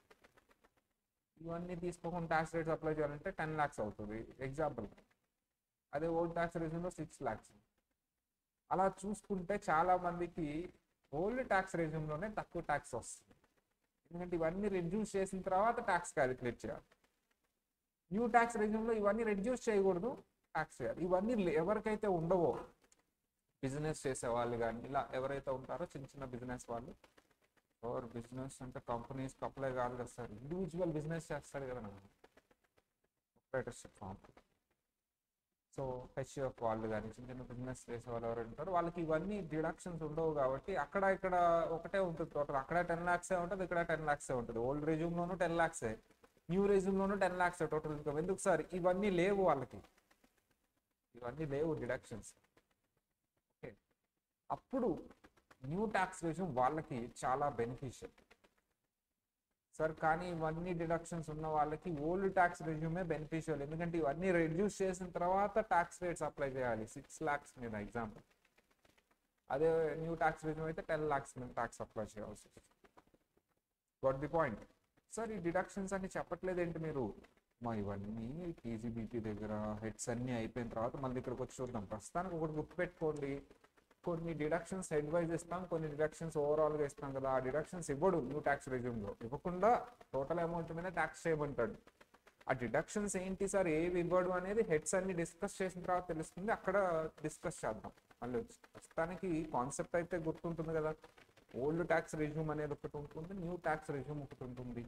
ఇవన్నీ తీసుకోకుండా ట్యాక్స్ రేట్స్ అప్లై చేయాలంటే 10 lakhs అవుతుంది ఎగ్జాంపుల్. అదే ఓల్డ్ ట్యాక్స్ రెజ్యూమ్లో 6 lakhs. అలా చూసుకుంటే చాలా మందికి ఓల్డ్ ట్యాక్స్ రెజ్యూమ్లోనే తక్కువ ట్యాక్స్ వస్తుంది. ఎందుకంటే ఇవన్నీ రెడ్యూస్ చేసిన తర్వాత ట్యాక్స్ క్యాలిక్యులేట్ చేయాలి. న్యూ ట్యాక్స్ రెజ్యూమ్లో ఇవన్నీ రెడ్యూస్ చేయకూడదు, ట్యాక్స్ చేయాలి. ఇవన్నీ ఎవరికైతే ఉండవో, బిజినెస్ చేసే వాళ్ళు కానీ ఇలా ఎవరైతే ఉంటారో చిన్న చిన్న బిజినెస్ వాళ్ళు, ఎవరు బిజినెస్ అంటే కంపెనీస్కి అప్లై కాదు కదా సార్, ఇండివిజువల్ బిజినెస్ చేస్తారు కదా ఆపరేటర్షిప్ ఫామ్. సో హెచ్ఎఫ్ వాళ్ళు కానీ చిన్న చిన్న బిజినెస్ చేసే వాళ్ళు ఎవరు ఉంటారు వాళ్ళకి ఇవన్నీ డిడక్షన్స్ ఉండవు. కాబట్టి అక్కడ ఇక్కడ ఒకటే ఉంటుంది టోటల్. అక్కడ 10 lakhs ఉంటుంది, ఇక్కడ 10 lakhs ఉంటుంది. ఓల్డ్ రెజ్యూమ్లోనూ 10 lakhs, న్యూ రెజ్యూమ్లోనూ 10 lakhs టోటల్ ఇన్కమ్. ఎందుకు సార్? ఇవన్నీ లేవు వాళ్ళకి, ఇవన్నీ లేవు డిడక్షన్స్. ఓకే, అప్పుడు న్యూ ట్యాక్స్ రెజ్యూమ్ వాళ్ళకి చాలా బెనిఫిషియల్ సార్. కానీ ఇవన్నీ డిడక్షన్స్ ఉన్న వాళ్ళకి ఓల్డ్ ట్యాక్స్ రెజ్యూమే బెనిఫిషియల్. ఎందుకంటే ఇవన్నీ రెడ్యూస్ చేసిన తర్వాత ట్యాక్స్ రేట్స్ అప్లై చేయాలి 6 lakhs మీద ఎగ్జాంపుల్. అదే న్యూ ట్యాక్స్ రెజ్యూమ్ అయితే 10 lakhs మీద ట్యాక్స్ అప్లై చేయాల్సి వస్తుంది. Got the point sir? ఈ డిడక్షన్స్ అన్ని చెప్పట్లేదు ఏంటి మీరు? మా ఇవన్నీ టీజీబీపీ దగ్గర హెడ్స్ అన్నీ అయిపోయిన తర్వాత మళ్ళీ ఇక్కడికి వచ్చి చూద్దాం. ప్రస్తుతానికి ఒకటి గుర్తుపెట్టుకోండి, కొన్ని డిడక్షన్స్ హెడ్ వైజ్ ఇస్తాం, కొన్ని డిడక్షన్స్ ఓవరాల్గా ఇస్తాం కదా. ఆ డిడక్షన్స్ ఇవ్వడు న్యూ ట్యాక్స్ రెజ్యూమ్లో. ఇవ్వకుండా టోటల్ అమౌంట్ మీద ట్యాక్స్ చేయమంటాడు. ఆ డిడక్షన్స్ ఏంటి సార్, ఏవి ఇవ్వడు అనేది హెడ్స్ అన్ని డిస్కస్ చేసిన తర్వాత తెలుస్తుంది. అక్కడ డిస్కస్ చేద్దాం మళ్ళీ వచ్చి. ప్రస్తుతానికి కాన్సెప్ట్ అయితే గుర్తుంటుంది కదా. ఓల్డ్ ట్యాక్స్ రెజ్యూమ్ అనేది ఒకటి ఉంటుంది, న్యూ ట్యాక్స్ రెజ్యూమ్ ఒకటి ఉంటుంది.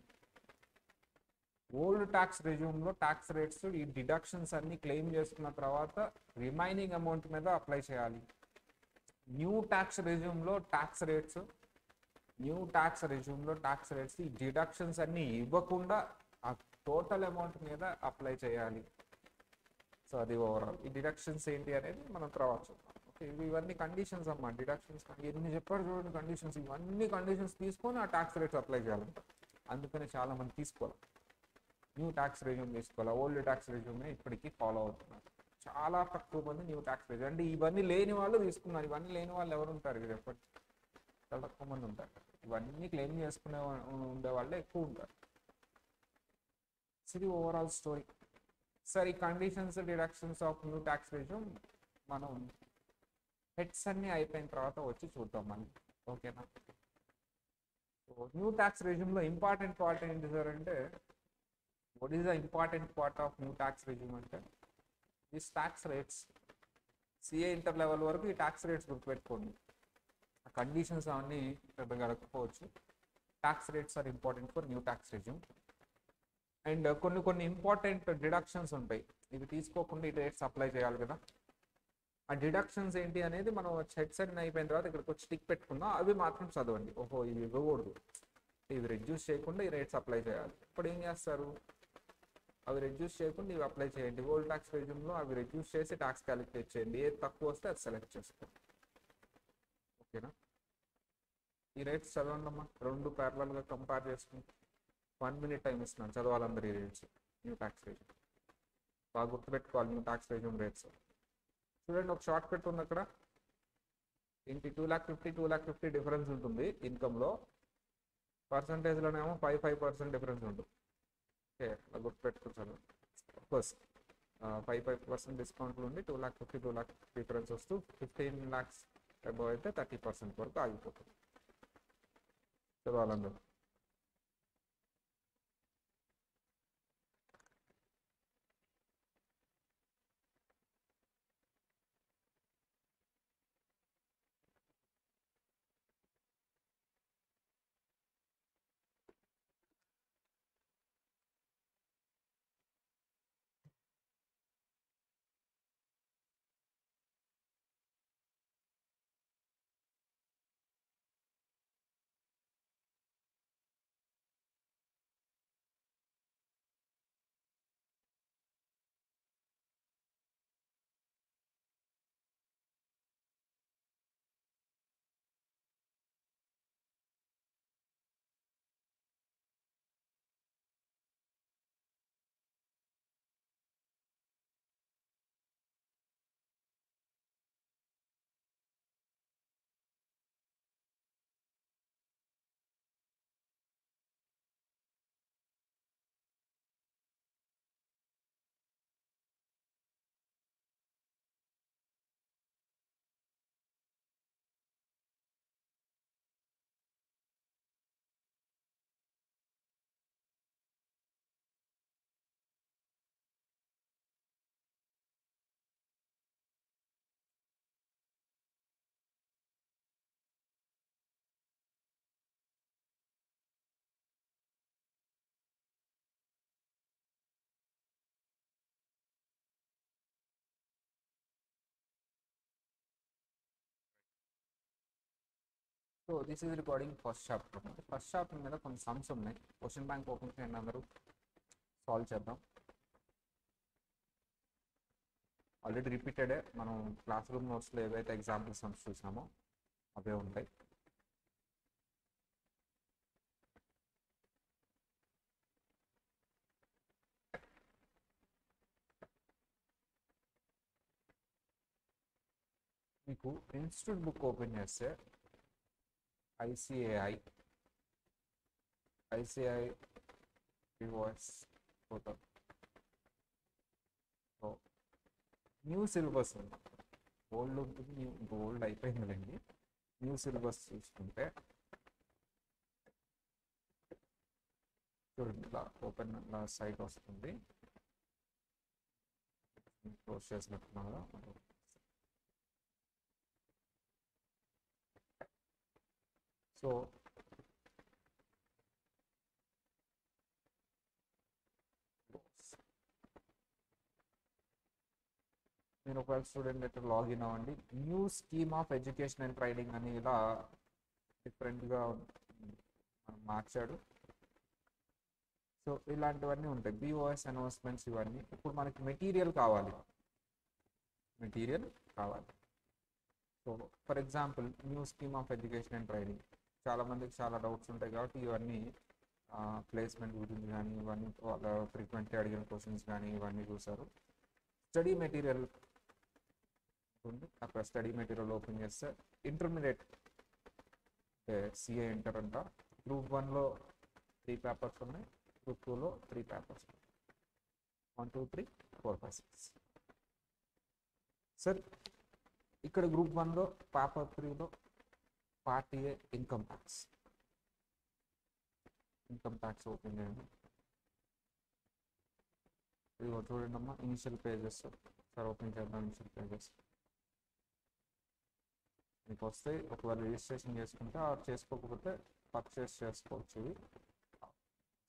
ఓల్డ్ ట్యాక్స్ రెజ్యూమ్లో ట్యాక్స్ రేట్స్ ఈ డిడక్షన్స్ అన్ని క్లెయిమ్ చేసుకున్న తర్వాత రిమైనింగ్ అమౌంట్ మీద అప్లై చేయాలి. న్యూ ట్యాక్స్ రెజ్యూమ్లో ట్యాక్స్ రేట్స్ ఈ డిడక్షన్స్ అన్ని ఇవ్వకుండా ఆ టోటల్ అమౌంట్ మీద అప్లై చేయాలి. సో అది ఓవరాల్. ఈ డిడక్షన్స్ ఏంటి అనేది మనం తర్వాత చూద్దాం. ఓకే, ఇవన్నీ కండిషన్స్ అమ్మా. డిడక్షన్స్ ఎన్ని చెప్పారు చూడండి కండిషన్స్. ఇవన్నీ కండిషన్స్ తీసుకొని ఆ ట్యాక్స్ రేట్స్ అప్లై చేయాలంట. అందుకని చాలా మంది తీసుకోవాలి. న్యూ ట్యాక్స్ రెజ్యూమ్ తీసుకోవాలా, ఓల్డ్ ట్యాక్స్ రెజ్యూమ్ని ఇప్పటికీ ఫాలో అవుతున్నారు. చాలా తక్కువ మంది న్యూ ట్యాక్స్ రెజ్యూమ్, అంటే ఇవన్నీ లేని వాళ్ళు తీసుకున్నారు. ఇవన్నీ లేని వాళ్ళు ఎవరు ఉంటారు ఇది చెప్పండి? చాలా తక్కువ మంది ఉంటారు. ఇవన్నీ క్లెయిమ్ చేసుకునే ఉండే వాళ్ళే ఎక్కువ ఉంటారు. ఇది ఓవరాల్ స్టోరీ. సరే, ఈ conditions deductions of new tax regime మనం హెడ్స్ అన్నీ అయిపోయిన తర్వాత వచ్చి చూద్దాం మళ్ళీ. ఓకేనా? సో న్యూ ట్యాక్స్ రెజ్యూమ్లో ఇంపార్టెంట్ పార్ట్ ఏంటి సార్ అంటే, what is the important part of new tax regime అంటే this tax rates. CA inter level వరకు ఈ ట్యాక్స్ రేట్స్ గుర్తుపెట్టుకోండి. ఆ కండిషన్స్ అవన్నీ పెద్దగా అడగకపోవచ్చు. Tax rates are important for new tax regime. And కొన్ని ఇంపార్టెంట్ డిడక్షన్స్ ఉంటాయి. ఇవి తీసుకోకుండా ఈ రేట్స్ అప్లై చేయాలి కదా. ఆ డిడక్షన్స్ ఏంటి అనేది మనం హెడ్స్ అన్ని అయిపోయిన తర్వాత ఇక్కడికి వచ్చి టిక్ పెట్టుకుందాం. అవి మాత్రం చదవండి. ఓహో, ఇవి ఇవ్వకూడదు, ఇవి రెడ్యూస్ చేయకుండా ఈ రేట్స్ అప్లై చేయాలి. ఇప్పుడు ఏం చేస్తారు? అవి రెడ్యూస్ చేయకుండా ఇవి అప్లై చేయండి. ఓల్డ్ ట్యాక్స్ రెజ్యూమ్లో అవి రెడ్యూస్ చేసి ట్యాక్స్ క్యాలిక్యులేట్ చేయండి. ఏది తక్కువ వస్తే అది సెలెక్ట్ చేసుకోండి. ఓకేనా? ఈ రేట్స్ చదవండి అమ్మా, రెండు ప్యారలల్గా కంపేర్ చేసుకుంటే. 1 minute టైం ఇస్తున్నాను, చదవాలందరూ ఈ రేట్స్. న్యూ ట్యాక్స్ రెజ్యూమ్ బాగా గుర్తుపెట్టుకోవాలి. న్యూ ట్యాక్స్ రెజ్యూమ్ రేట్స్ చూడండి. ఒక షార్ట్ కట్ ఉంది అక్కడ. ఇంటి 2,50,2,50 డిఫరెన్స్ ఉంటుంది ఇన్కమ్లో. పర్సంటేజ్లోనేమో 5% డిఫరెన్స్ ఉంటుంది. ఓకే, అలా గుర్తుపెట్టుకుంటాను. కోర్స్ 5% డిస్కౌంట్లు ఉండి 2,50,000 2,00,000 డిఫరెన్స్ వస్తూ 15 lakhs అబౌవ్ అయితే 30% వరకు ఆగిపోతుంది. చదవాలందరూ. So this is recording first chapter. First chapter మీద కొన్ని సమ్స్ ఉన్నాయి. క్వశ్చన్ బ్యాంక్ ఓపెన్ చేయండి, అందరూ సాల్వ్ చేద్దాం. ఆల్రెడీ రిపీటెడే, మనం క్లాస్ రూమ్ నోట్స్లో ఏవైతే ఎగ్జాంపుల్ సమ్స్ చూసామో అవే ఉంటాయి. మీకు ఇన్స్టిట్యూట్ బుక్ ఓపెన్ చేస్తే ఐసిఐ వాయిస్ పోతాం. సో న్యూ సిలబస్ ఉంది. ఓల్డ్ ఉంటుంది, న్యూ ఓల్డ్ అయిపోయిందండి. న్యూ సిలబస్ చూసుకుంటే చూడండి, ఇలా ఓపెన్ సైట్ వస్తుంది. క్లోజ్ చేసినట్టున్నా. సో నేను ఒకవేళ స్టూడెంట్ అయితే లాగిన్ అవ్వండి. New scheme of education and training అని ఇలా డిఫరెంట్గా మార్చాడు. సో ఇలాంటివన్నీ ఉంటాయి. బిఓఎస్ అనౌన్స్మెంట్స్ ఇవన్నీ. ఇప్పుడు మనకి మెటీరియల్ కావాలి. So for example new scheme of education and training, చాలామందికి చాలా డౌట్స్ ఉంటాయి కాబట్టి ఇవన్నీ ప్లేస్మెంట్ గురించి కానీ ఇవన్నీ వాళ్ళ ఫ్రీక్వెంట్లీ అడిగిన క్వశ్చన్స్ కానీ ఇవన్నీ చూసారు. స్టడీ మెటీరియల్ ఉంది, అక్కడ స్టడీ మెటీరియల్ ఓపెన్ చేస్తే ఇంటర్మీడియట్ సిఏ ఇంటర్ అంట. గ్రూప్ 1లో 3 పేపర్స్ ఉన్నాయి, గ్రూప్ 2లో 3 పేపర్స్ ఉన్నాయి. 1 2 3 4 5 6. సార్ ఇక్కడ గ్రూప్ 1లో పేపర్ 3లో part A income tax. Income tax open చేయండి. ఇదిగో చూడండి అమ్మా, ఇనిషియల్ పేజెస్. సార్ ఓపెన్ చేద్దాం ఇనిషియల్ పేజెస్. మీకు వస్తే ఒకవేళ రిజిస్ట్రేషన్ చేసుకుంటే ఆర్ చేసుకోకపోతే పర్చేస్ చేసుకోవచ్చు. ఇవి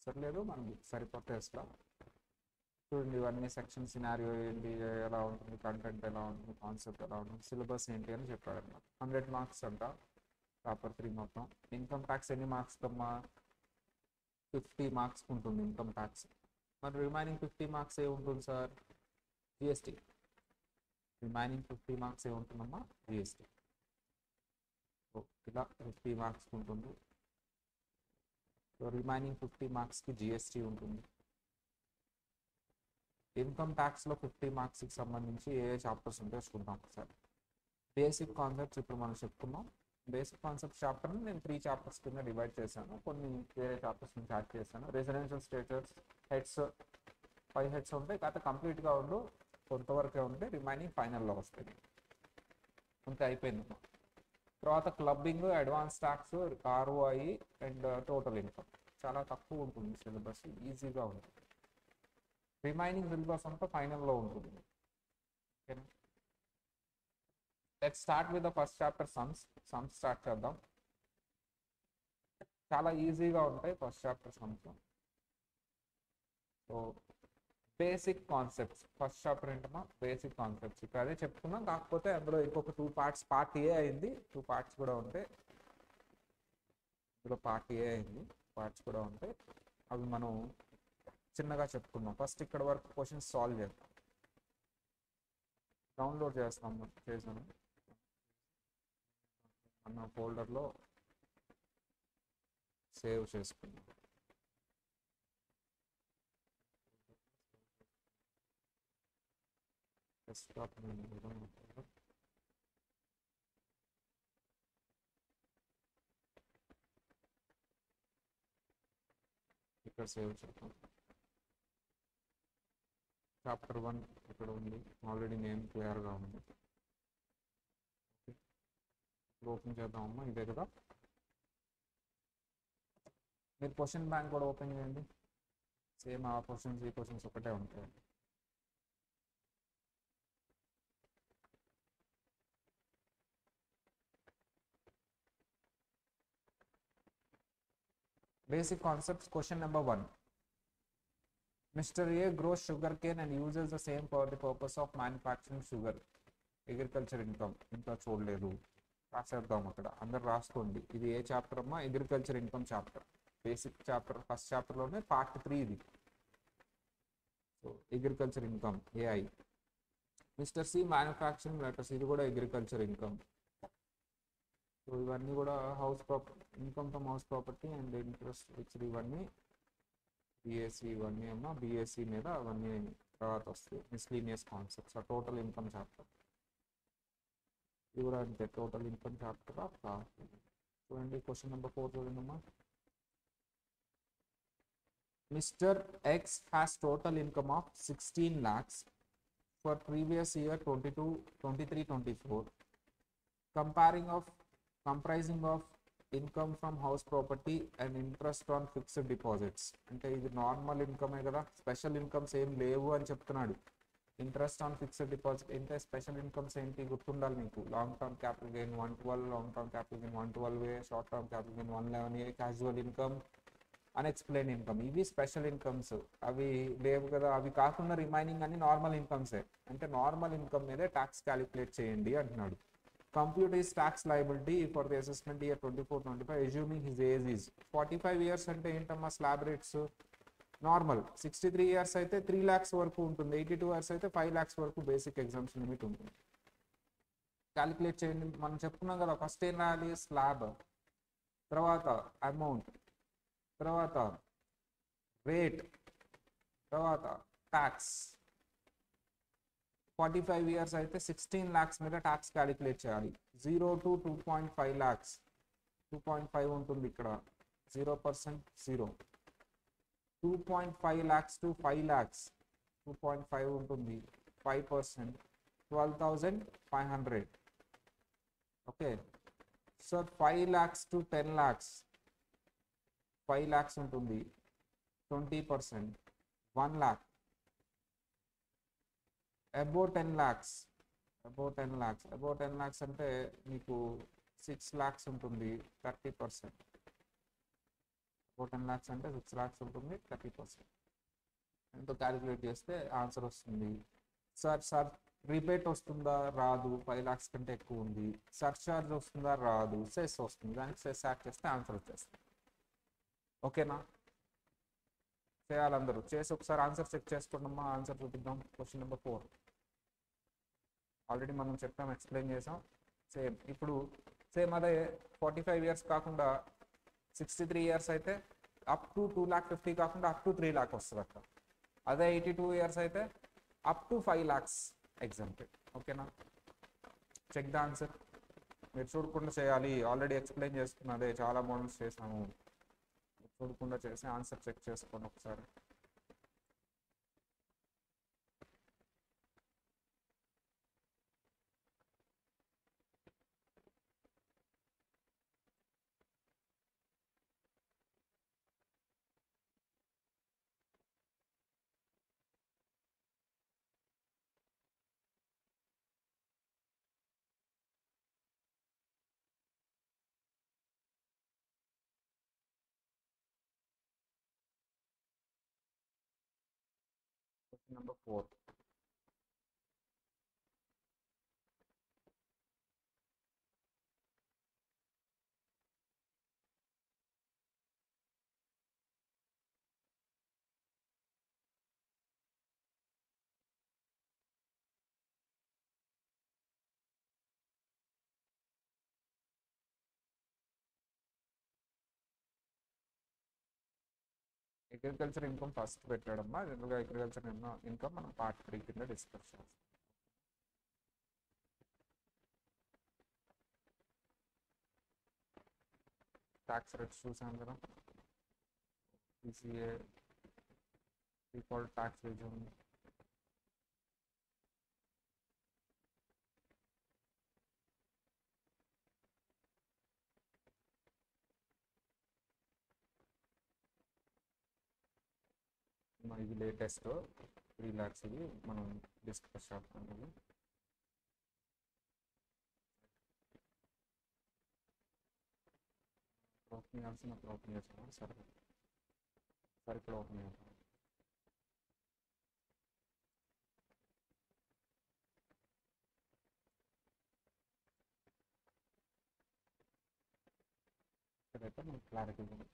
సర్లేదు మనకి సరిపోతే అసలు చూడండి, ఇవన్నీ సెక్షన్ సినారియో ఏంటి, ఎలా ఉంటుంది, కంటెంట్ ఎలా ఉంటుంది, కాన్సెప్ట్ ఎలా ఉంటుంది, సిలబస్ ఏంటి అని చెప్పాడు అన్నమాట. 100 మార్క్స్ అంట పేపర్ 3 మొత్తం. ఇన్కమ్ ట్యాక్స్ ఎన్ని మార్క్స్ అమ్మా? 50 మార్క్స్ ఉంటుంది ఇన్కమ్ ట్యాక్స్. మరి రిమైనింగ్ 50 మార్క్స్ ఏ ఉంటుంది సార్? జిఎస్టీ. రిమైనింగ్ 50 మార్క్స్ ఏ ఉంటుందమ్మా? జిఎస్టీ. ఇలా 50 మార్క్స్ ఉంటుంది. సో రిమైనింగ్ 50 మార్క్స్కి జిఎస్టీ ఉంటుంది. ఇన్కమ్ ట్యాక్స్లో 50 మార్క్స్కి సంబంధించి ఏ చాప్టర్స్ ఉంటాయో చూద్దాం సార్. బేసిక్ కాన్సెప్ట్స్ ఇప్పుడు మనం చెప్పుకున్నాం. బేసిక్ కాన్సెప్ట్స్ చాప్టర్ని నేను 3 చాప్టర్స్ కింద డివైడ్ చేశాను, కొన్ని వేరే చాప్టర్స్ నుంచి యాడ్ చేశాను. రెసిడెన్షియల్ స్టేటస్ హెడ్స్ 5 హెడ్స్ ఉంటాయి, కాకపోతే కంప్లీట్గా ఉండు కొంతవరకే ఉంటే రిమైనింగ్ ఫైనల్లో వస్తాయి. అంతే అయిపోయింది. తర్వాత clubbing, advance tax, ROI and total income. చాలా తక్కువ ఉంటుంది సిలబస్, ఈజీగా ఉంటుంది. రిమైనింగ్ సిలబస్ అంతా ఫైనల్లో ఉంటుంది. ఓకేనా? Let's start with the first chapter sums. Sums start చేద్దాం. చాలా ఈజీగా ఉంటాయి first chapter sums. So basic concepts first chapter ఏంటమ్మా? Basic concepts. ఇక్కడ అదే చెప్పుకున్నాం, కాకపోతే అందులో ఇంకొక 2 పార్ట్స్. పార్ట్ ఏ అయింది, 2 పార్ట్స్ కూడా ఉంటాయి. ఇందులో పార్ట్ ఏ అయింది, పార్ట్స్ కూడా ఉంటాయి. అవి మనం చిన్నగా చెప్పుకున్నాం. ఫస్ట్ ఇక్కడ వరకు క్వశ్చన్స్ సాల్వ్ చేద్దాం. డౌన్లోడ్ చేస్తాము, చేసాను అన్న ఫోల్డర్లో సేవ్ చేసుకున్నాం. డెస్క్టాప్ ఇక్కడ సేవ్ చేద్దాం. చాప్టర్ 1 ఇక్కడ ఉంది, ఆల్రెడీ నేమ్ క్లియర్గా ఉంది. ఓపెన్ చేద్దామమ్మా, ఇదే కదా. మీరు క్వశ్చన్ బ్యాంక్ కూడా ఓపెన్ చేయండి. సేమ్ ఆ క్వశ్చన్స్ ఈ క్వశ్చన్స్ ఒకటే ఉంటాయి. Basic concepts. Question number 1. Mr. A grows sugarcane and uses the same for the purpose of manufacturing sugar. Agriculture income. ఇంకా చూడలేదు, రాసేద్దాం అక్కడ. అందరు రాసుకోండి. ఇది ఏ చాప్టర్ అమ్మా? Agriculture income chapter. Basic chapter first చాప్టర్లోనే పార్ట్ 3 ఇది. So agriculture income AI. Mister C manufacturing letters, ఇది కూడా అగ్రికల్చర్ ఇన్కమ్. సో ఇవన్నీ కూడా house property, income from house property and interest fixed, ఇవన్నీ బిఎస్సి. ఇవన్నీ అమ్మా బిఎస్సి మీద అవన్నీ తర్వాత వస్తాయి. Miscellaneous concepts. ఆ టోటల్ ఇన్కమ్ చాప్టర్ ఇది కూడా అంతే, టోటల్ ఇన్కమ్ చాప్టర్. చూడండి క్వశ్చన్ నెంబర్ 4 చూడండి అమ్మా. Mister X has total income of 16 lakhs for previous year 23-24, comprising of income from house property and interest on fixed deposits. అంటే ఇది normal ఇన్కమే కదా, స్పెషల్ ఇన్కమ్స్ ఏం లేవు అని చెప్తున్నాడు. ఇంట్రెస్ట్ ఆన్ ఫిక్స్డ్ డిపాజిట్ అంటే స్పెషల్ ఇన్కమ్స్ ఏంటి గుర్తుండాలి మీకు. Long term capital gain 112, long term capital gain 112A, short term capital gain 111A, casual income, unexplained income. ఇవి స్పెషల్ ఇన్కమ్స్. అవి లేవు కదా. అవి కాకుండా రిమైనింగ్ అన్ని నార్మల్ ఇన్కమ్సే. అంటే నార్మల్ ఇన్కమ్ మీదే ట్యాక్స్ క్యాలిక్యులేట్ చేయండి అంటున్నాడు. Compute his tax liability for the assessment year 24-25, assuming his age is 45 years. అంటే ఏంటమ్మా స్లాబ్ రేట్స్? నార్మల్ 63 years అయితే 3 lakhs వరకు ఉంటుంది, 82 years అయితే 5 lakhs వరకు బేసిక్ ఎగ్జామ్షన్ లిమిట్ ఉంటుంది. క్యాలిక్యులేట్ చేయండి. మనం చెప్పుకున్నాం కదా, ఫస్ట్ ఏం రాయాలి? స్లాబ్, తర్వాత అమౌంట్, తర్వాత రేట్, తర్వాత ట్యాక్స్. 45 ఇయర్స్ అయితే 16 lakhs మీద ట్యాక్స్ క్యాలిక్యులేట్ చేయాలి. 0 to 2.5 lakhs, 2.5 ఉంటుంది ఇక్కడ, 0%, 0. 2.5 lakhs to 5 lakhs, 2.5 ఉంటుంది, 5%, 12,500. Okay. So 5 lakhs to 10 lakhs, 5 lakhs ఉంటుంది, 20%, 1 lakh. Above 10 lakhs, above 10 lakhs, above 10 lakhs అంటే మీకు 6 lakhs ఉంటుంది, 30%. అబౌవ్ 10 lakhs అంటే 6 lakhs ఉంటుంది, 30%. ఎంతో క్యాలిక్యులేట్ చేస్తే ఆన్సర్ వస్తుంది. సార్ రిబేట్ వస్తుందా? రాదు, 5 lakhs కంటే ఎక్కువ ఉంది. సర్చార్జ్ వస్తుందా? రాదు, సెస్ వస్తుంది. దానికి సెస్ యాడ్ చేస్తే ఆన్సర్ వచ్చేస్తుంది. ఓకేనా? చేయాలి అందరూ. చేసి ఒకసారి ఆన్సర్ చెక్ చేసుకుంటామా? ఆన్సర్ చూపిద్దాం. క్వశ్చన్ నెంబర్ 4 ఆల్రెడీ మనం చెప్పాం, ఎక్స్ప్లెయిన్ చేసాం. సేమ్ ఇప్పుడు సేమ్ అదే 45 ఇయర్స్ కాకుండా 63 ఇయర్స్ అయితే అప్ టు 2,50,000 కాకుండా అప్ టు 3 lakh వస్తుంది అక్కడ. అదే 82 ఇయర్స్ అయితే అప్ టు 5 lakhs ఎగ్జాంపుల్. ఓకేనా? Check the answer. మీరు చూడకుండా చేయాలి, ఆల్రెడీ ఎక్స్ప్లెయిన్ చేసుకున్నదే, చాలా మోడల్స్ చేసాము. చూడకుండా చేసి ఆన్సర్ చెక్ చేసుకోండి ఒకసారి. Question number 4. Agriculture income first పెట్టాడమ్మా. జనరల్గా అగ్రికల్చర్ ఇన్కమ్ మనం పార్ట్ 3 కింద డిస్కస్ చేస్తాం. ట్యాక్స్ రేట్స్ చూసాం కదా, PCA, డిఫాల్ట్ ట్యాక్స్ రిజన్, ఇది లేటెస్ట్ 3 lakhs ఇది మనం డిస్కస్ చేస్తాం. ఇది ఓపెన్ చేయాల్సిన ఓపెన్ చేస్తాం. సరే ఇక్కడ ఓపెన్ చేస్తాం. ఇక్కడైతే మనకు క్లారిటీ ఉంది.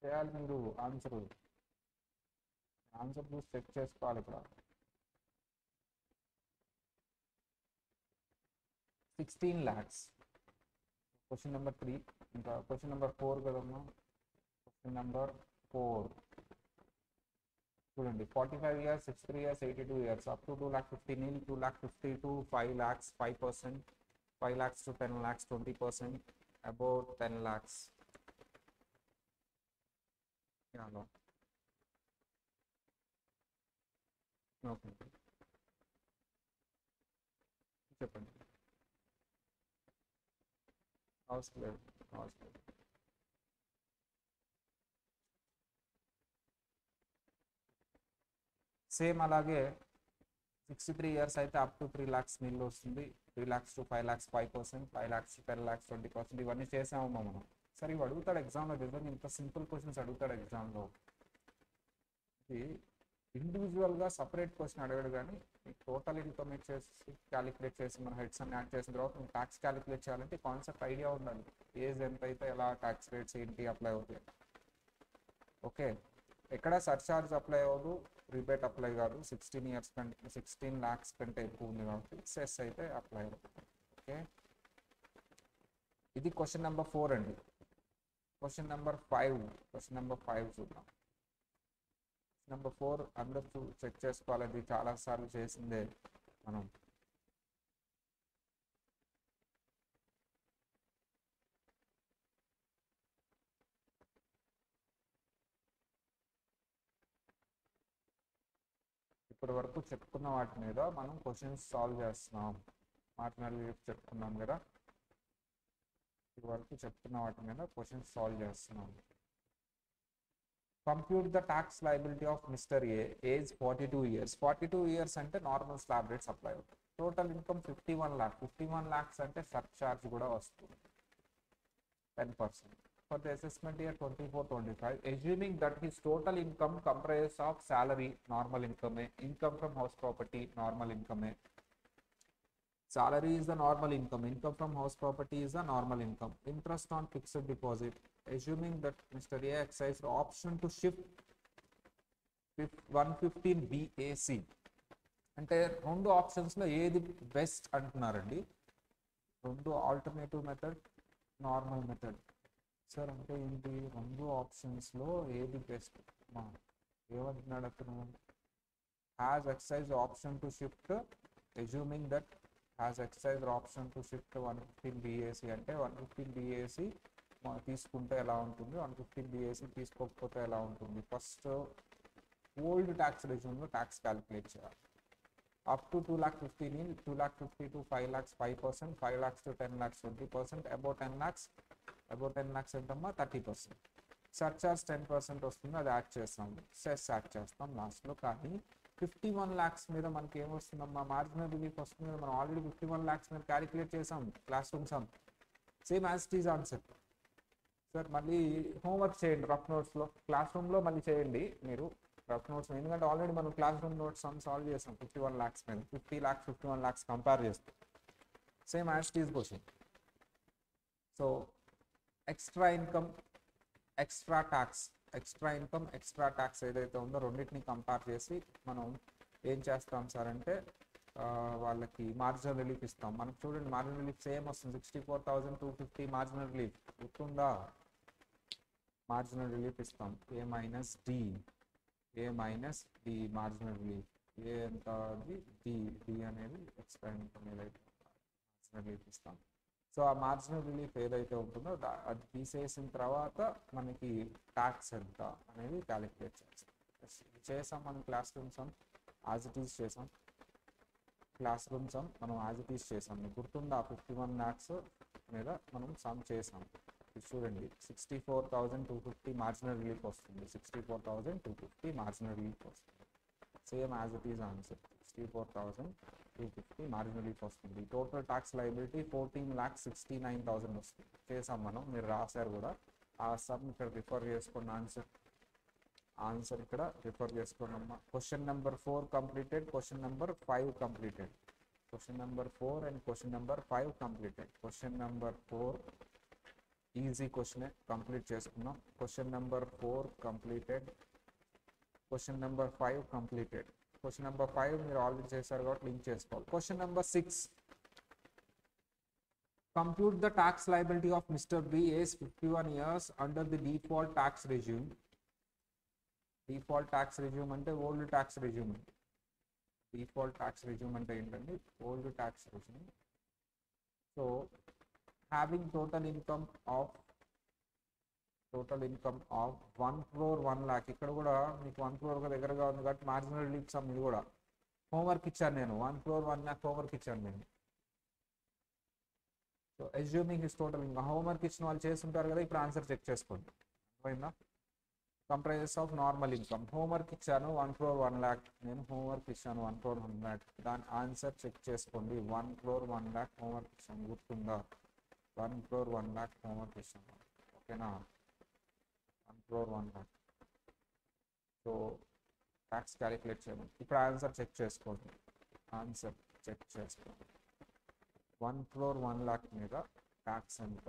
చేయాలి మీరు ఆన్సర్ చూసి చెక్ చేసుకోవాలి. ఇక్కడ 16 lakhs. Question number 3. ఇంకా క్వశ్చన్ నెంబర్ 4 కదమ్మా. క్వశ్చన్ నెంబర్ 4 చూడండి. 45 years, 63 years, 82 years, up to 2,50,000, 2,50,000 to 5 lakhs, 5%, 5 lakhs to 10 lakhs, 20%, about 10 lakhs. Yeah, okay, చెప్పండి. అవసరం లేదు. సేమ్ అలాగే 63 years అయితే అప్ టు 3 lakhs నీళ్ళు వస్తుంది. 3 lakhs to 5 lakhs 5%, 5 lakhs to 10 lakhs 20%. ఇవన్నీ చేసామమ్మా మనం. సరే ఇవి అడుగుతాడు ఎగ్జామ్లో. నిజంగా ఇంత సింపుల్ క్వశ్చన్స్ అడుగుతాడు ఎగ్జామ్లో. ఇది ఇండివిజువల్గా సపరేట్ క్వశ్చన్ అడగడు, కానీ టోటల్ ఇన్కమ్ ఇచ్చేసి క్యాలిక్యులేట్ చేసి మన హెడ్స్ అన్ని యాడ్ చేసిన తర్వాత మీకు ట్యాక్స్ క్యాలిక్యులేట్ చేయాలంటే కాన్సెప్ట్ ఐడియా ఉండాలి. ఏజ్ ఎంత అయితే ఎలా ట్యాక్స్ రేట్స్ ఏంటి అప్లై అవుతాయి. ఓకే, ఎక్కడ సర్చార్జ్ అప్లై అవ్వదు, రిబేట్ అప్లై కాదు. 16 ఇయర్స్ కంటే 16 lakhs కంటే ఎక్కువ ఉంది కాబట్టి సెస్ అయితే అప్లై అవుతుంది. ఓకే, ఇది క్వశ్చన్ నెంబర్ 4 అండి. క్వశ్చన్ నెంబర్ 5 చూద్దాం. నెంబర్ 4 అందరూ చెక్ చేసుకోవాలి, అది చాలాసార్లు చేసిందే మనం. ఇప్పటి వరకు చెప్పుకున్న వాటి మీద మనం క్వశ్చన్స్ సాల్వ్ చేస్తున్నాం. మార్జినల్ రిలీఫ్ చెప్పుకున్నాం కదా, ఇప్పటి వరకు చెప్పుకున్న వాటి మీద క్వశ్చన్స్ సాల్వ్ చేస్తున్నాం. Compute the tax liability of mister A, age 42 years. 42 years అంటే నార్మల్ స్లాబ్ రేట్స్ అప్లై అవుతుంది. Total income 51 lakhs. 51 lakhs అంటే సర్చార్జ్ కూడా వస్తుంది 10%. For the assessment year 24-25, assuming that his total income comprises of salary, normal income, income from house property, normal income. Salary is the normal income, income from house property is the normal income, interest on fixed deposit. Assuming that Mr. A exercised option to shift 115 BAC. అంటే రెండు ఆప్షన్స్లో ఏది best అంటున్నారండి. రెండు alternative method, normal method. Sir అంటే ఏంటి, రెండు ఆప్షన్స్లో ఏది బెస్ట్ ఏమంటున్నాడు అతను? Has excise option to shift, assuming that has excise option to shift 115 BAC అంటే 115 BAC తీసుకుంటే ఎలా ఉంటుంది, 115 BAC తీసుకోకపోతే ఎలా ఉంటుంది. ఫస్ట్ ఓల్డ్ ట్యాక్స్ రెజ్యూమ్లో ట్యాక్స్ క్యాలిక్యులేట్ చేయాలి. Up to 2,50,000, 2,50,000 to 5 lakhs 5%, 5 lakhs to 10 lakhs 20%, above 10 lakhs ఎంతమ్మా 30%. సర్చార్జ్ 10% వస్తుంది, అది యాడ్ చేస్తాం, సెస్ యాడ్ చేస్తాం లాస్ట్లో. కానీ 51 lakhs మీద మనకి ఏమొస్తుందమ్మా, మార్జినల్ రిలీఫ్ వస్తుంది. మనం ఆల్రెడీ 51 lakhs మీద క్యాలిక్యులేట్ చేసాం class room some, same as it is answer. Sir మళ్ళీ హోంవర్క్ చేయండి రఫ్ నోట్స్లో, క్లాస్ రూమ్లో మళ్ళీ చేయండి మీరు రఫ్ నోట్స్, ఎందుకంటే ఆల్రెడీ మనం క్లాస్ రూమ్ నోట్స్ సాల్వ్ చేసాం 51 lakhs మీద. 50 lakhs 51 lakhs కంపేర్ చేస్తాం, same as it is question. So extra income, extra tax ఏదైతే ఉందో రెండింటిని కంపేర్ చేసి మనం ఏం చేస్తాం సార్ అంటే వాళ్ళకి మార్జినల్ రిలీఫ్ ఇస్తాం. మనకు చూడండి మార్జినల్ రిలీఫ్ సేమ్ వస్తుంది, 64,250 మార్జినల్ రిలీఫ్ గుర్తుందా. మార్జినల్ రిలీఫ్ ఇస్తాం, ఏ మైనస్ డి మార్జినల్ రిలీఫ్. ఏ ఎంత, డి అనేది ఎక్స్ట్రా ఇన్కమ్ ఏదైతే మార్జినల్ రిలీఫ్ ఇస్తాం. సో ఆ మార్జినల్ రిలీఫ్ ఏదైతే ఉంటుందో అది తీసేసిన తర్వాత మనకి ట్యాక్స్ ఎంత అనేది క్యాలిక్యులేట్ చేసాం. మనం class room some as it is చేసాం, మనం యాజ్ ఇట్ ఈజ్ చేసాం. మీకు గుర్తుందా 51 lakhs మీద మనం సమ్ చేసాం. చూడండి 64,250 మార్జినల్ రిలీఫ్ వస్తుంది, 64,250 మార్జినల్ రిలీఫ్ వస్తుంది, same as it is answer. 64,250 marginal relief వస్తుంది. టోటల్ ట్యాక్స్ లయబిలిటీ 14,69,000 వస్తుంది. చేసాం మనం, మీరు రాశారు కూడా. ఆ సమ్ ఇక్కడ రిఫర్ చేసుకోండి, ఆన్సర్ ఇక్కడ రిఫర్ చేసుకోండి అమ్మా. Question number 4 completed, question number 5 completed. Question number 4 and question number 5 completed. Question number 4 easy question complete చేసుకున్నాం. Question number 4 completed, question number 5 completed. Question number 5 మీరు ఆల్రెడీ చేశారు కాబట్టి లింక్ చేసుకోవాలి. Question number 6, compute the tax liability of mister B age 51 years under the default tax regime. Default tax regime అంటే old tax regime. Default tax regime అంటే ఏంటండి, old tax resume. So having total income of 1 crore 1 lakh. ఇక్కడ కూడా మీకు 1 crore దగ్గరగా ఉంది కాబట్టి marginal relief some ఇది కూడా హోంవర్క్ ఇచ్చాను నేను. 1 crore 1 lakh హోంవర్క్ ఇచ్చాను నేను. So assuming his total income, homework ఇచ్చిన వాళ్ళు చేస్తుంటారు కదా, ఇప్పుడు ఆన్సర్ చెక్ చేసుకోండి. అర్థమైందా? Comprises of normal income, homework ఇచ్చాను 1 crore 1 lakh, నేను హోంవర్క్ ఇచ్చాను 1 crore 1 lakh. దాని ఆన్సర్ చెక్ చేసుకోండి. 1 crore 1 lakh హోంవర్క్ ఇచ్చాను, గుర్తుందా? 1 crore 1 lakh హోంవర్క్ ఇచ్చాను, ఓకేనా? 1 crore 1 lakh. So tax calculate చేయమని ఇప్పుడు ఆన్సర్ చెక్ చేసుకోండి. ఆన్సర్ చెక్ చేస్తాం. 1 crore 1 lakh మీద ట్యాక్స్ ఎంత?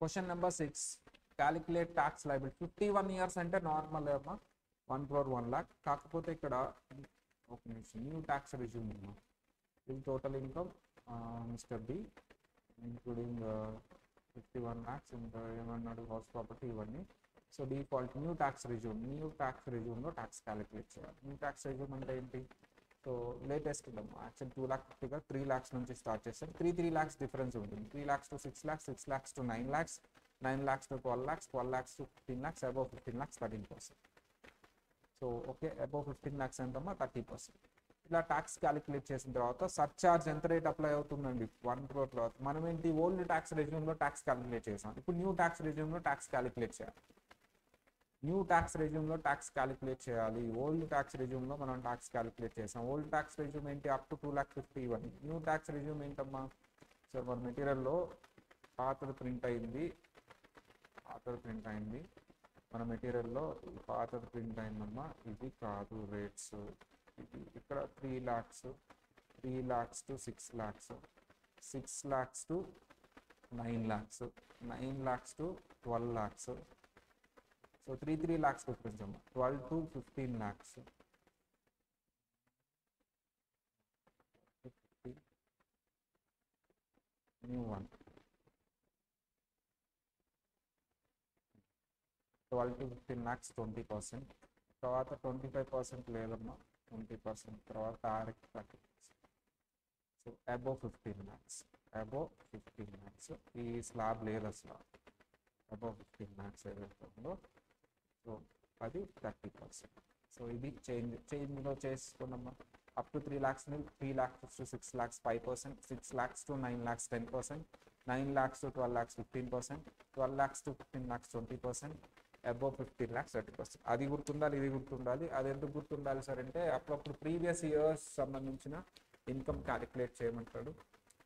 Question number 6, calculate tax liability. 51 years అంటే నార్మల్ ఏమో 1 crore 1 lakh. కాకపోతే ఇక్కడ ఒక నిమిషం, న్యూ ట్యాక్స్ రిజ్యూమ్ ఉన్నా. ఇది total income mister B including 51 lakhs ఇంకా ఏమన్నాడు, హౌస్ ప్రాపర్టీ ఇవన్నీ. So default new tax regime, new tax రిజ్యూమ్లో ట్యాక్స్ క్యాలిక్యులేట్ చేయాలి. న్యూ ట్యాక్స్ రిజ్యూమ్ అంటే ఏంటి? సో లేటెస్ట్ ఇద్దాము. యాక్చువల్ 2 lakh 50గా 3 lakhs నుంచి స్టార్ట్ చేస్తాం. 3 lakhs డిఫరెన్స్ ఉంటుంది. 3 lakhs to 6 lakhs, 6 lakhs to 9 lakhs, 9 lakhs to 12 lakhs, 12 lakhs to 15 lakhs, above 15 lakhs 13%. So okay, above 15 lakhs ఎంతమ్మా 30%. ఇలా ట్యాక్స్ క్యాలిక్యులేట్ చేసిన తర్వాత సర్చార్జ్ ఎంత రేట్ అప్లై అవుతుందండి 1 crore తర్వాత. మనం ఏంటి ఓల్డ్ ట్యాక్స్ రెజ్యూమ్లో ట్యాక్స్ క్యాలిక్యులేట్ చేసాం. ఇప్పుడు న్యూ ట్యాక్స్ రెజ్యూమ్లో ట్యాక్స్ క్యాలిక్యులేట్ చేయాలి. న్యూ ట్యాక్స్ రెజ్యూమ్లో ట్యాక్స్ క్యాలిక్యులేట్ చేయాలి. ఓల్డ్ ట్యాక్స్ రెజ్యూమ్లో మనం ట్యాక్స్ క్యాలిక్యులేట్ చేసాం. ఓల్డ్ ట్యాక్స్ రెజ్యూమ్ ఏంటి? అప్ టు 2,50,000 ఇవన్నీ. న్యూ ట్యాక్స్ రెజ్యూమ్ ఏంటమ్మా? సో మన మెటీరియల్లో పాతది ప్రింట్ అయింది, మన మెటీరియల్లో పాతది ప్రింట్ అయిందమ్మా. ఇది కాదు రేట్స్, ఇది ఇక్కడ 3 lakhs, 3 lakhs to 6 lakhs, 6 lakhs to 9 lakhs, 9 lakhs to 12 lakhs. So 3 lakhs difference అమ్మా. 12 to 15 lakhs, 50 new one. 12 to 15 lakhs 20%. తర్వాత 25% లేదమ్మా, 20% తర్వాత direct 30%. So above 15 lakhs, above 15 lakhs ఈ స్లాబ్ లేదు అసలు. అబోవ్ 15 lakhs ఏదైతే ఉందో సో అది 30%. సో ఇది చేంజ్లో చేసుకున్నామా. Up to 3 lakhs 3 lakhs to 6 lakhs 5%, 6 lakhs to 9 lakhs 10%, 9 lakhs to 12 lakhs 15%, 12 lakhs to 15 lakhs 20%, above 15 lakhs 30%. అది గుర్తుండాలి, ఇది గుర్తుండాలి. అది ఎందుకు గుర్తుండాలి సార్ అంటే అప్పుడప్పుడు ప్రీవియస్ ఇయర్స్ సంబంధించిన ఇన్కమ్ క్యాలిక్యులేట్ చేయమంటాడు,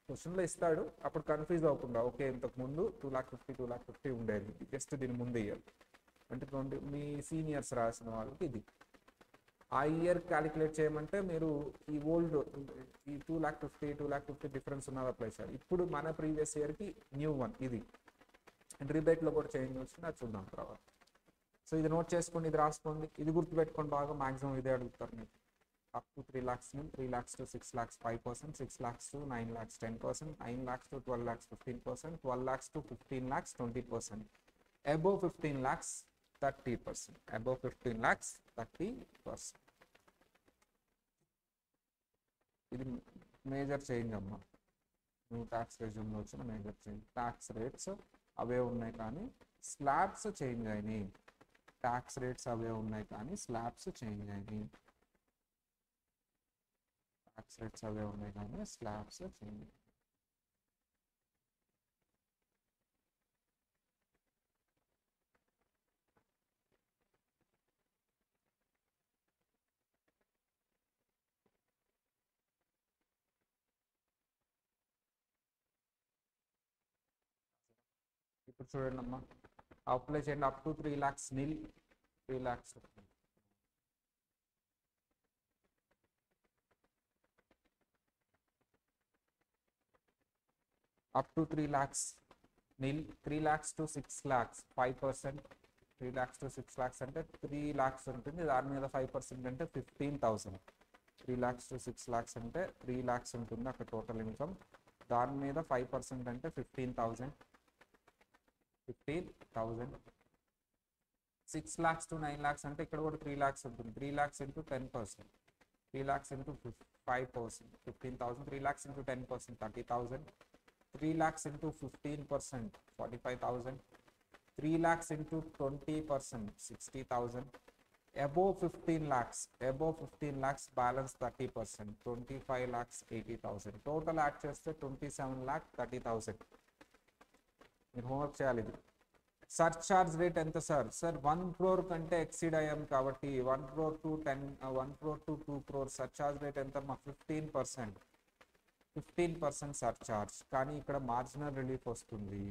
క్వశ్చన్లో ఇస్తాడు. అప్పుడు కన్ఫ్యూజ్ అవ్వకుండా ఓకే ఇంతకు ముందు 2,50,000 ఉండేది, జస్ట్ దీని ముందు ఇయర్ అంటే మీ సీనియర్స్ రాసిన వాళ్ళకి ఇది. ఆ ఇయర్ క్యాలిక్యులేట్ చేయమంటే మీరు ఈ ఓల్డ్ ఈ 2,50,000 డిఫరెన్స్ ఉన్నది అప్లై చేయాలి. ఇప్పుడు మన ప్రీవియస్ ఇయర్కి న్యూ వన్ ఇది. అండ్ రిబేట్లో కూడా చేంజ్ వచ్చింది, అది చూద్దాం తర్వాత. సో ఇది నోట్ చేసుకోండి, ఇది రాసుకోండి, ఇది గుర్తుపెట్టుకోండి బాగా. మాక్సిమం ఇదే అడుగుతారు మీకు. Up to 3 lakhs 3 lakhs to 6 lakhs 5%, 6 lakhs to 9 lakhs 10%, 9 lakhs to 12 lakhs 15%, 12 lakhs to 15 lakhs 20%, above 15 lakhs 30%, above 15 lakhs 30%. ఇది మేజర్ చేంజ్ అమ్మా. న్యూ ట్యాక్స్ రెజ్యూమ్లో వచ్చిన మేజర్ చేంజ్. ట్యాక్స్ రేట్స్ అవే ఉన్నాయి కానీ స్లాబ్స్ చేంజ్ అయినాయి. ట్యాక్స్ రేట్స్ అవే ఉన్నాయి కానీ slabs change అయినాయి. Tax rates అవే ఉన్నాయి కానీ స్లాబ్స్ చేంజ్ అయినాయి. ఇప్పుడు చూడండి అమ్మా, అప్లై చేయండి. Up to 3 lakhs 3 lakhs up to 3 lakhs 3 lakhs to 6 lakhs 5%, 3 lakhs to 6 lakhs అంటే 3 lakhs ఉంటుంది, దాని మీద 5% అంటే 15,000. 3 lakhs to 6 lakhs అంటే 3 lakhs ఉంటుంది అక్కడ టోటల్ ఇన్కమ్, దాని మీద 5% అంటే 15,000. 6 lakhs to 9 lakhs అంటే ఇక్కడ కూడా 3 lakhs ఉంటుంది. 3 lakhs into 10%, 3 lakhs into 5%, 15,000. 3 lakhs into 10% 30,000. 3 lakhs into 15% 45,000. 3 lakhs into 20% 60,000. Above 15 lakhs balance 30%, 25 lakhs 80,000. Total add చేస్తే 27 lakh 30,000. మీరు హోంవర్క్ చేయాలి. ఇది సర్చార్జ్ రేట్ ఎంత సార్? సార్ 1 crore కంటే ఎక్సీడ్ అయ్యాం కాబట్టి 1 crore to 1 crore to 2 crore surcharge rate ఎంత? మా 15%. 15% సర్చార్జ్. కానీ ఇక్కడ మార్జినల్ రిలీఫ్ వస్తుంది.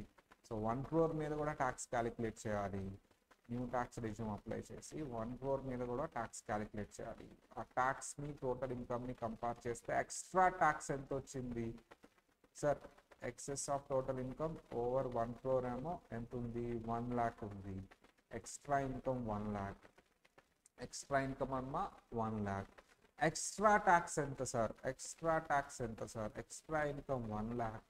సో 1 crore మీద కూడా ట్యాక్స్ క్యాలిక్యులేట్ చేయాలి. న్యూ ట్యాక్స్ రెజ్యూమ్ అప్లై చేసి 1 crore మీద కూడా ట్యాక్స్ క్యాలిక్యులేట్ చేయాలి. ఆ ట్యాక్స్ని టోటల్ ఇన్కమ్ని కంపేర్ చేస్తే ఎక్స్ట్రా ట్యాక్స్ ఎంత వచ్చింది sir? Excess of total income over 1 crore ఏమో ఎంత ఉంది? 1 lakh ఉంది. Extra income 1 lakh. Extra income అమ్మ 1 lakh. ఎక్స్ట్రా ట్యాక్స్ ఎంత సార్? ఎక్స్ట్రా ట్యాక్స్ ఎంత sir? Extra income 1 lakh.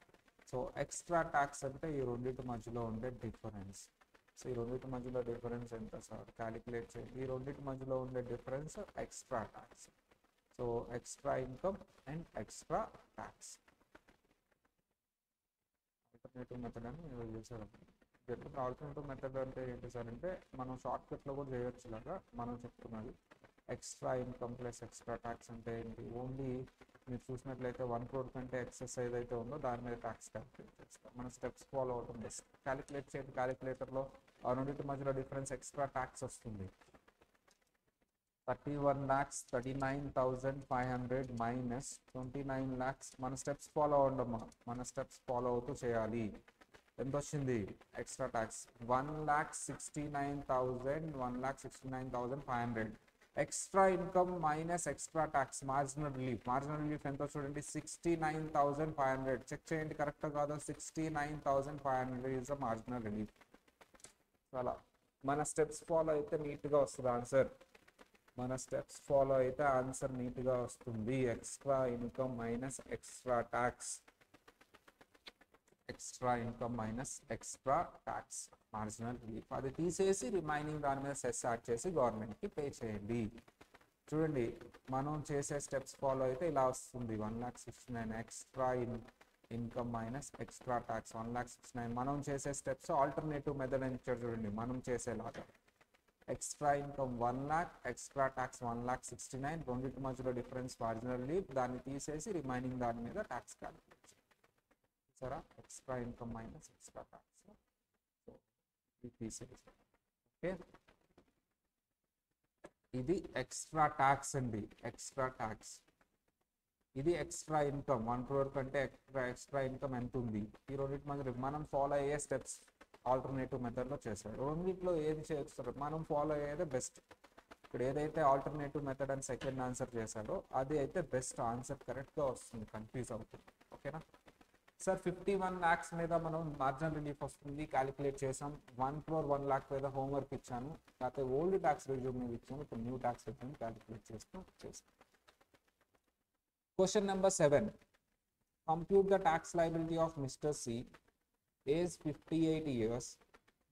So extra tax అంటే ఈ రెండింటి మధ్యలో ఉండే డిఫరెన్స్. సో ఈ రెండింటి మధ్యలో డిఫరెన్స్ ఎంత సార్? క్యాలిక్యులేట్ చేయండి. ఈ రెండింటి మధ్యలో ఉండే difference extra tax. So extra income and extra tax. Alternative method అని మీరు చేశారు. ఆల్టర్నేటివ్ మెథడ్ అంటే ఏంటి సార్ అంటే మనం షార్ట్ కట్లో కూడా చేయొచ్చు లాగా మనం చెప్తున్నది. Extra income plus extra tax అంటే ఏంటి? ఓన్లీ మీరు చూసినట్లయితే 1 crore కంటే ఎక్సెస్ ఏదైతే ఉందో దాని మీద ట్యాక్స్ క్యాలిక్యులేట్ చేస్తాం. మన స్టెప్స్ ఫాలో అవడం బెస్ట్. క్యాలిక్యులేట్ చేయండి. క్యాలిక్యులేటర్లో ఆ రెండింటి మధ్యలో డిఫరెన్స్ ఎక్స్ట్రా ట్యాక్స్ వస్తుంది. 31,39,500 మైనస్ 29 lakhs. మన స్టెప్స్ ఫాలో అవ్వడమ్మా. మన స్టెప్స్ ఫాలో అవుతూ చేయాలి. ఎంత వచ్చింది extra tax? 1,69,000, 1,69,500. Extra income minus extra tax marginal relief. Marginal relief ఎంత చూడండి? 69,500. చెక్ చేయండి కరెక్ట్ కాదో. 69,500 ఈజ్ ద మార్జినల్ రిలీఫ్. అలా మన స్టెప్స్ ఫాలో అయితే నీట్గా వస్తుంది ఆన్సర్. మన స్టెప్స్ ఫాలో అయితే ఆన్సర్ నీట్గా వస్తుంది. Extra income minus extra tax. Extra income minus extra tax marginal relief. అది తీసేసి రిమైనింగ్ దాని మీద సెస్ యాడ్ చేసి గవర్నమెంట్కి పే చేయండి. చూడండి మనం చేసే స్టెప్స్ ఫాలో అయితే ఇలా వస్తుంది. 1,69,000 extra income minus extra tax 1,69,000. మనం చేసే స్టెప్స్ ఆల్టర్నేటివ్ మెథడ్ అని ఇచ్చారు చూడండి మనం చేసేలాగా. Extra income 1 lakh, extra tax 1,69,000. రెండింటి మధ్యలో డిఫరెన్స్ మార్జినల్ రిలీఫ్. దాన్ని తీసేసి రిమైనింగ్ దాని మీద ట్యాక్స్ క్యాలిక్యులేట్ సరే. Extra income minus extra tax తీసేసి. ఓకే, ఇది ఎక్స్ట్రా ట్యాక్స్ అండి. Extra tax. ఇది ఎక్స్ట్రా ఇన్కమ్ 1 crore కంటే ఎక్స్ట్రా ఇన్కమ్ ఎంత ఉంది? ఈ రెండింటి మధ్య మనం ఫాలో అయ్యే స్టెప్స్ ఆల్టర్నేటివ్ మెథడ్లో చేశారు. రెండింటిలో ఏది చేస్తారు? మనం ఫాలో అయ్యేదే బెస్ట్. ఇప్పుడు ఏదైతే ఆల్టర్నేటివ్ మెథడ్ అని సెకండ్ ఆన్సర్ చేశారో అది అయితే బెస్ట్ ఆన్సర్. కరెక్ట్గా వస్తుంది, కన్ఫ్యూజ్ అవుతుంది. ఓకేనా సార్? 51 lakhs మీద మనం మార్జినల్ రిలీఫ్ వస్తుంది క్యాలిక్యులేట్ చేసాం. 1 crore 1 lakh మీద హోంవర్క్ ఇచ్చాను. లేకపోతే ఓల్డ్ ట్యాక్స్ రెజ్యూమ్ మీద ఇచ్చాను. ఇప్పుడు న్యూ ట్యాక్స్ రెజ్యూమ్ క్యాలిక్యులేట్ చేస్తాం. Question number 7. Compute the tax liability of mister C. Age 58 years,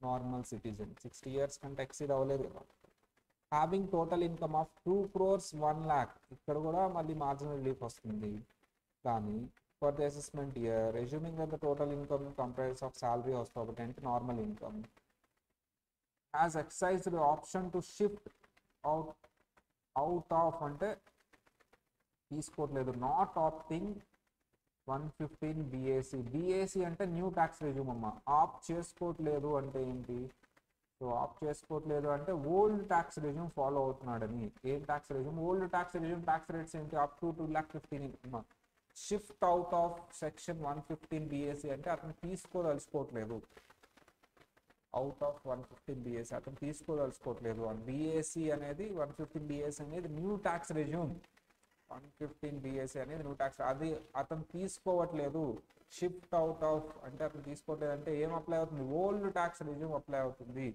normal citizen. 60 years కంటే ఎక్సీడ్ అవ్వలేదు కదా. Having total income of 2 crores 1 lakh. ఇక్కడ కూడా మళ్ళీ మార్జినల్ రిలీఫ్ వస్తుంది. కానీ for the assessment year assuming that the total income comprise of salary వస్తుంది ఒకటి అంటే normal income. Has exercised option to shift out of అంటే తీసుకోవట్లేదు. Not opting 115 BAC. BAC అంటే న్యూ ట్యాక్స్ రెజ్యూమ్ అమ్మ. ఆప్ చేసుకోవట్లేదు అంటే ఏంటి? సో ఆప్ చేసుకోవట్లేదు అంటే ఓల్డ్ ట్యాక్స్ రెజ్యూమ్ ఫాలో అవుతున్నాడని. ఏం tax regime? Old tax regime. Tax rates ఏంటి? Up to 2,15,000. Shift out of section 115 BAC అంటే అతను తీసుకోదలుచుకోవట్లేదు. అవుట్ ఆఫ్ 115 BAC అతను తీసుకోదలుచుకోవట్లేదు. BAC అనేది 115 BAC అనేది న్యూ ట్యాక్స్ రెజ్యూమ్. 115 BAC అనేది న్యూ ట్యాక్స్. అది అతను తీసుకోవట్లేదు. షిఫ్ట్ అవుట్ ఆఫ్ అంటే అతను తీసుకోవట్లేదు అంటే ఏం అప్లై అవుతుంది? ఓల్డ్ ట్యాక్స్ రెజ్యూమ్ అప్లై అవుతుంది.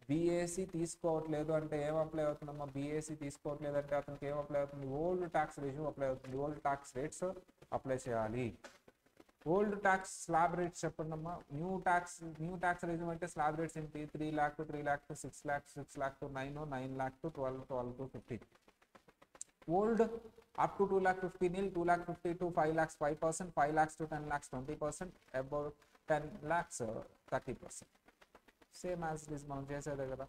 BAC తీసుకోవట్లేదు అంటే ఏం అప్లై అవుతుందమ్మా? BAC తీసుకోవట్లేదు అంటే అతనికి ఏం అప్లై అవుతుంది? ఓల్డ్ ట్యాక్స్ రెజ్యూమ్ అప్లై అవుతుంది. ఓల్డ్ ట్యాక్స్ రేట్స్ అప్లై చేయాలి. ఓల్డ్ ట్యాక్స్ స్లాబ్ రేట్స్ చెప్పండి అమ్మా. న్యూ ట్యాక్స్ రెజ్యూమ్ అంటే స్లాబ్ రేట్స్ ఏంటి? 3 lakh to 3 lakh to 6 lakh, 6 lakh to 9, 9 lakh to 12, 12 to 15. Old up to 2,50,000, 2,50,000 to 5 lakhs 5%, 5 lakhs to 10 lakhs 20%, above 10 lakhs 30%. Same as it is మనం చేసేదే కదా.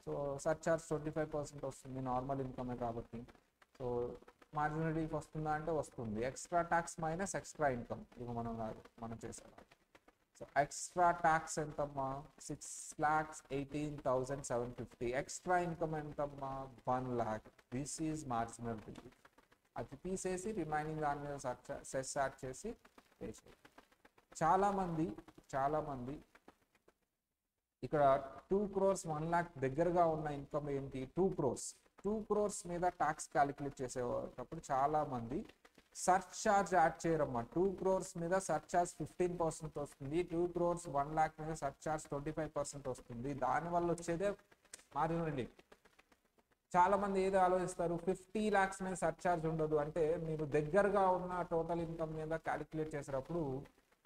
So surcharge 25% వస్తుంది normal ఇన్కమే కాబట్టి. So marginal relief వస్తుందా అంటే వస్తుంది. Extra tax minus extra income ఇవి మనం చేసేది. సో ఎక్స్ట్రా ట్యాక్స్ ఎంతమ్మా 6,18,750. ఎక్స్ట్రా ఇన్కమ్ ఎంతమ్మా 1,00,000. This is marginal relief. అది తీసేసి రిమైనింగ్ దాని మీద సెస్ యాడ్ చేసి పే చేయాలి. చాలామంది ఇక్కడ 2 crores 1,00,000 దగ్గరగా ఉన్న ఇన్కమ్ ఏంటి 2 crores మీద ట్యాక్స్ క్యాలిక్యులేట్ చేసేటప్పుడు చాలామంది సర్చార్జ్ యాడ్ చేయరమ్మా. 2 crores మీద సర్చార్జ్ 15% వస్తుంది, 2 crores 1,00,000 మీద సర్చార్జ్ 25% వస్తుంది. దానివల్ల వచ్చేదే మార్జినల్ రిలీఫ్. చాలా మంది ఏదో ఆలోచిస్తారు 50 lakhs మీద సర్చార్జ్ ఉండదు అంటే, మీరు దగ్గరగా ఉన్న టోటల్ ఇన్కమ్ మీద క్యాలిక్యులేట్ చేసేటప్పుడు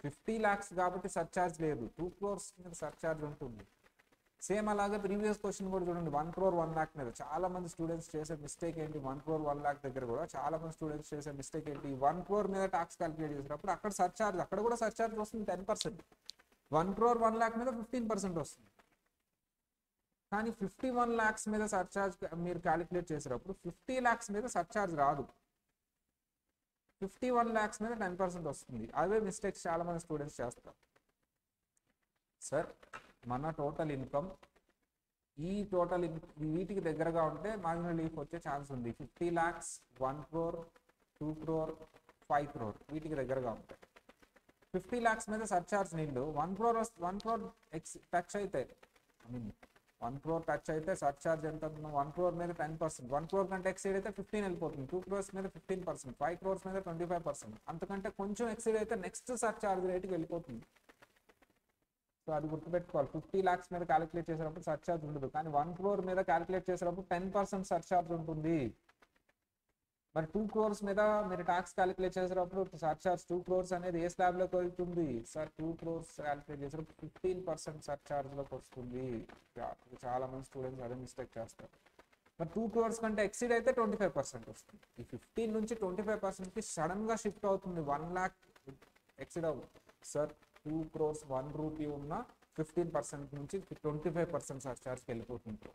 50 lakhs కాబట్టి సర్చార్జ్ లేదు, 2 crores మీద సర్చార్జ్ ఉంటుంది. సేమ్ అలాగే ప్రీవియస్ క్వశ్చన్ కూడా చూడండి, 1 crore 1,00,000 మీద చాలా మంది స్టూడెంట్స్ చేసే మిస్టేక్ ఏంటి, 1 crore 1,00,000 దగ్గర కూడా చాలా మంది స్టూడెంట్స్ చేసే మిస్టేక్ ఏంటి, 1 crore మీద ట్యాక్స్ క్యాలిక్యులేట్ చేసేటప్పుడు అక్కడ కూడా సర్చార్జ్ వస్తుంది 10%. 1 crore 1,00,000 మీద 15% వస్తుంది. కానీ 51 lakhs మీద సర్చార్జ్ మీరు క్యాలిక్యులేట్ చేసేటప్పుడు 50 lakhs మీద సర్చార్జ్ రాదు, 51 lakhs మీద 10% వస్తుంది. అవే మిస్టేక్స్ చాలా మంది స్టూడెంట్స్ చేస్తారు. సార్ మన టోటల్ ఇన్కమ్ వీటికి దగ్గరగా ఉంటే మార్జినల్ రిలీఫ్ వచ్చే ఛాన్స్ ఉంది. 50 lakhs, 1 crore, 2 crore, 5 crore వీటికి దగ్గరగా ఉంటాయి. 50 lakhs మీద సర్చార్జ్ నిండు, 1 crore టచ్ అయితే 1 crore టచ్ అయితే సర్చార్జ్ ఎంత? 1 crore మీద 10%, 1 crore కంటే ఎక్సీడ్ అయితే 15 వెళ్ళిపోతుంది, 2 crores మీద 15%, 5 crores మీద 25%, అంతకంటే కొంచెం ఎక్సీడ్ అయితే నెక్స్ట్ సర్చార్జ్ రేట్కి వెళ్ళిపోతుంది. సో అది గుర్తుపెట్టుకోవాలి. 50 lakhs మీద క్యాలిక్యులేట్ చేసేటప్పుడు సర్చార్జ్ ఉండదు, కానీ 1 crore మీద క్యాలిక్యులేట్ చేసేటప్పుడు 10% సర్చార్జ్ ఉంటుంది. మరి 2 crores మీద మీరు ట్యాక్స్ క్యాలిక్యులేట్ చేసేటప్పుడు సర్చార్జ్ 2 crores అనేది ఏ స్లాబ్లోకి వెళ్తుంది సార్? 2 crores క్యాలిక్యులేట్ చేసేటప్పుడు 15% సర్చార్జ్లోకి వస్తుంది. చాలా మంది స్టూడెంట్స్ అదే మిస్టేక్ చేస్తారు. మరి 2 crores కంటే ఎక్సీడ్ అయితే 25% వస్తుంది. ఈ 15 నుంచి 25%కి సడన్గా షిఫ్ట్ అవుతుంది. 1 lakh ఎక్సీడ్ అవుతుంది సార్. 2 crores 1 rupee ఉన్న 15% నుంచి 25% సర్చార్జ్కి వెళ్ళిపోతుంది.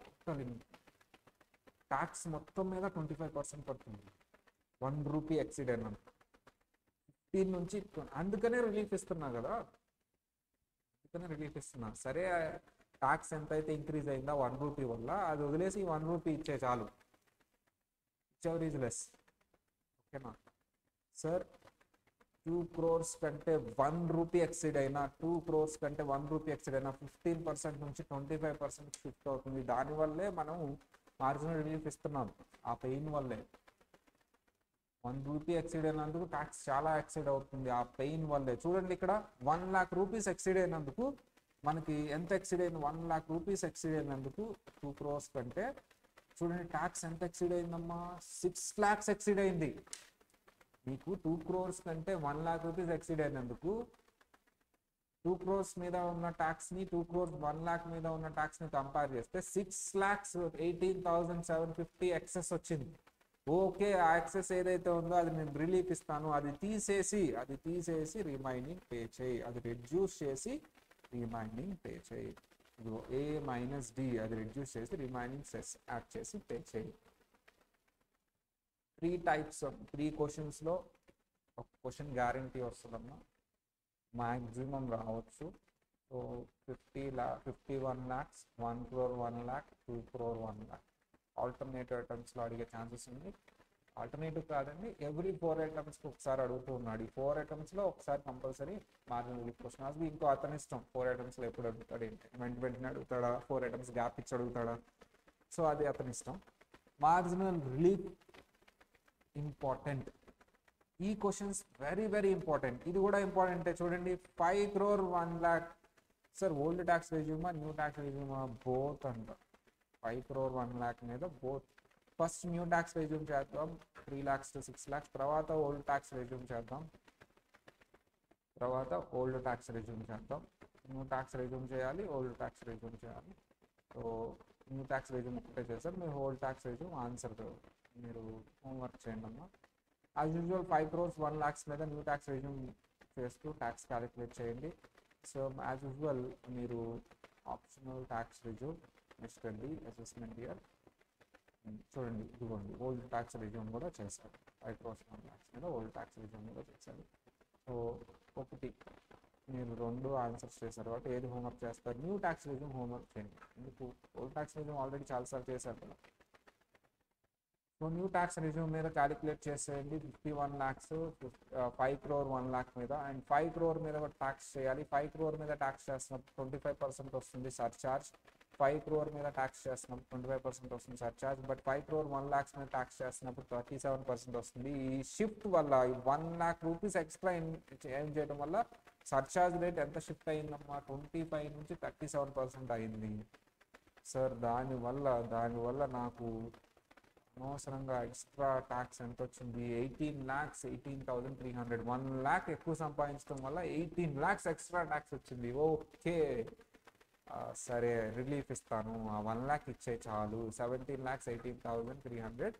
ట్యాక్స్ మొత్తం మీద 25% పడుతుంది 1 rupee ఎక్సీడ్ అయినా. 15 నుంచి అందుకనే రిలీఫ్ ఇస్తున్నా కదా, సరే ట్యాక్స్ ఎంత అయితే ఇంక్రీజ్ అయిందా 1 rupee వల్ల, అది వదిలేసి 1 rupee ఇచ్చే చాలు, విచ్ ఈజ్ లెస్. ఓకేనా సార్? 2 crores కంటే 1 rupee ఎక్సీడ్ అయినా, 2 crores కంటే 1 rupee ఎక్సీడ్ అయినా 15% నుంచి 25% షిఫ్ట్ అవుతుంది. దానివల్లే మనం మార్జినల్ రిలీఫ్ ఇస్తున్నాం, ఆ పెయిన్ వల్లే. 1 rupee ఎక్సీడ్ అయినందుకు ట్యాక్స్ చాలా ఎక్సీడ్ అవుతుంది, ఆ పెయిన్ వల్లే. చూడండి ఇక్కడ 1 lakh rupees ఎక్సీడ్ అయినందుకు మనకి ఎంత ఎక్సీడ్ అయింది? 1 lakh rupees ఎక్సీడ్ అయినందుకు 2 crores కంటే చూడండి ట్యాక్స్ ఎంత ఎక్సీడ్ అయిందమ్మా? 6 lakhs ఎక్సీడ్ అయింది. మీకు 2 crores కంటే 1 lakh rupees ఎక్సీడ్ అయినందుకు 2 crores మీద ఉన్న ట్యాక్స్ ని 2 crores 1 lakh మీద ఉన్న ట్యాక్స్ ని కంపేర్ చేస్తే 6,18,750 ఎక్సెస్ వచ్చింది. ఓకే, ఆ ఎక్సెస్ ఏదైతే ఉందో అది నేను రిలీఫ్ ఇస్తాను, అది తీసేసి రిమైనింగ్ పే చేయి, అది రెడ్యూస్ చేసి రిమైనింగ్ పే చేయి. A మైనస్ D అది రెడ్యూస్ చేసి రిమైనింగ్ సెస్ యాడ్ చేసి పే చేయి. 3 questions లో ఒక క్వశ్చన్ గ్యారంటీ వస్తుందమ్మా, మ్యాక్సిమం రావచ్చు. So 51 lakhs, 1 crore 1 lakh, 2 crore 1 lakh alternative అటెంప్ట్స్లో అడిగే ఛాన్సెస్ ఉంది. ఆల్టర్నేటివ్ కాదండి, ఎవ్రీ 4 attempts ఒకసారి అడుగుతూ ఉన్నాడు. ఈ 4 attemptsలో ఒకసారి కంపల్సరీ మార్జినల్ రిలీఫ్ క్వశ్చన్. అది ఇంకో అతని ఇష్టం, 4 attemptsలో ఎప్పుడు అడుగుతాడు ఏంటి, వెంటనే అడుగుతాడా, 4 attempts గ్యాప్ ఇచ్చి అడుగుతాడా, సో అది అతని ఇష్టం. Marginal relief important. ఈ క్వశ్చన్స్ వెరీ ఇంపార్టెంట్. ఇది కూడా ఇంపార్టెంటే. చూడండి 5 crore 1 lakh sir, old tax రెజ్యూమా న్యూ ట్యాక్స్ రెజ్యూమా బోత్ అంట. 5 crore 1 lakh మీద both. First new tax regime చేద్దాం 3 lakhs to 6 lakhs, తర్వాత ఓల్డ్ ట్యాక్స్ రెజ్యూమ్ చేద్దాం, న్యూ ట్యాక్స్ రెజ్యూమ్ చేయాలి, ఓల్డ్ ట్యాక్స్ రెజ్యూమ్ చేయాలి. సో న్యూ ట్యాక్స్ రెజ్యూమ్ ఒకటే చేస్తారు, మీరు ఓల్డ్ ట్యాక్స్ రెజ్యూమ్ ఆన్సర్ మీరు హోంవర్క్ చేయండి అమ్మా. యాజ్ యూజువల్ 5 crores 1 lakhs మీద న్యూ ట్యాక్స్ రెజ్యూమ్ చేస్తూ ట్యాక్స్ క్యాలిక్యులేట్ చేయండి. సో యాజ్ యూజువల్ మీరు ఆప్షనల్ ట్యాక్స్ రెజ్యూమ్ నెక్స్ట్ అండి అసెస్మెంట్ ఇయర్ చూడండి, ఇదిగోండి ఓల్డ్ ట్యాక్స్ రెజ్యూమ్ కూడా చేశారు. 5 crores 1 lakhs మీద ఓల్డ్ ట్యాక్స్ రెజ్యూమ్ కూడా చేశారు. సో ఒకటి మీరు రెండు ఆన్సర్స్ చేశారు కాబట్టి ఏది హోంవర్క్ చేస్తారు? న్యూ ట్యాక్స్ రిజ్యూమ్ హోంవర్క్ చేయండి. ఎందుకు? ఓల్డ్ ట్యాక్స్ రిజ్యూమ్ ఆల్రెడీ చాలాసార్లు చేశారు కదా. సో న్యూ ట్యాక్స్ రిజ్యూమ్ మీద క్యాలిక్యులేట్ చేసేయండి. 51 lakhs 5 crore 1 lakh మీద, అండ్ 5 crore మీద కూడా ట్యాక్స్ చేయాలి. 5 crore మీద ట్యాక్స్ చేస్తున్నప్పుడు 25% వస్తుంది సర్చార్జ్. 5 crore మీద ట్యాక్స్ చేస్తున్నప్పుడు 25% వస్తుంది సర్చార్జ్. బట్ 5 crore 1 lakhs మీద ట్యాక్స్ చేస్తున్నప్పుడు 37% వస్తుంది. ఈ షిఫ్ట్ వల్ల ఈ 1 lakh rupees ఎక్స్ట్రా ఏం చేయడం వల్ల సర్చార్జ్ రేట్ ఎంత షిఫ్ట్ అయిందమ్మా? 25 నుంచి 37% అయింది సార్. దానివల్ల నాకు అనవసరంగా ఎక్స్ట్రా ట్యాక్స్ ఎంత వచ్చింది? 18 lakhs 18,300. 1 lakh ఎక్కువ సంపాదించడం వల్ల 18 lakhs ఎక్స్ట్రా ట్యాక్స్ వచ్చింది. ఓకే, సరే రిలీఫ్ ఇస్తాను, ఆ 1 lakh ఇచ్చే చాలు, 17 lakhs 18,300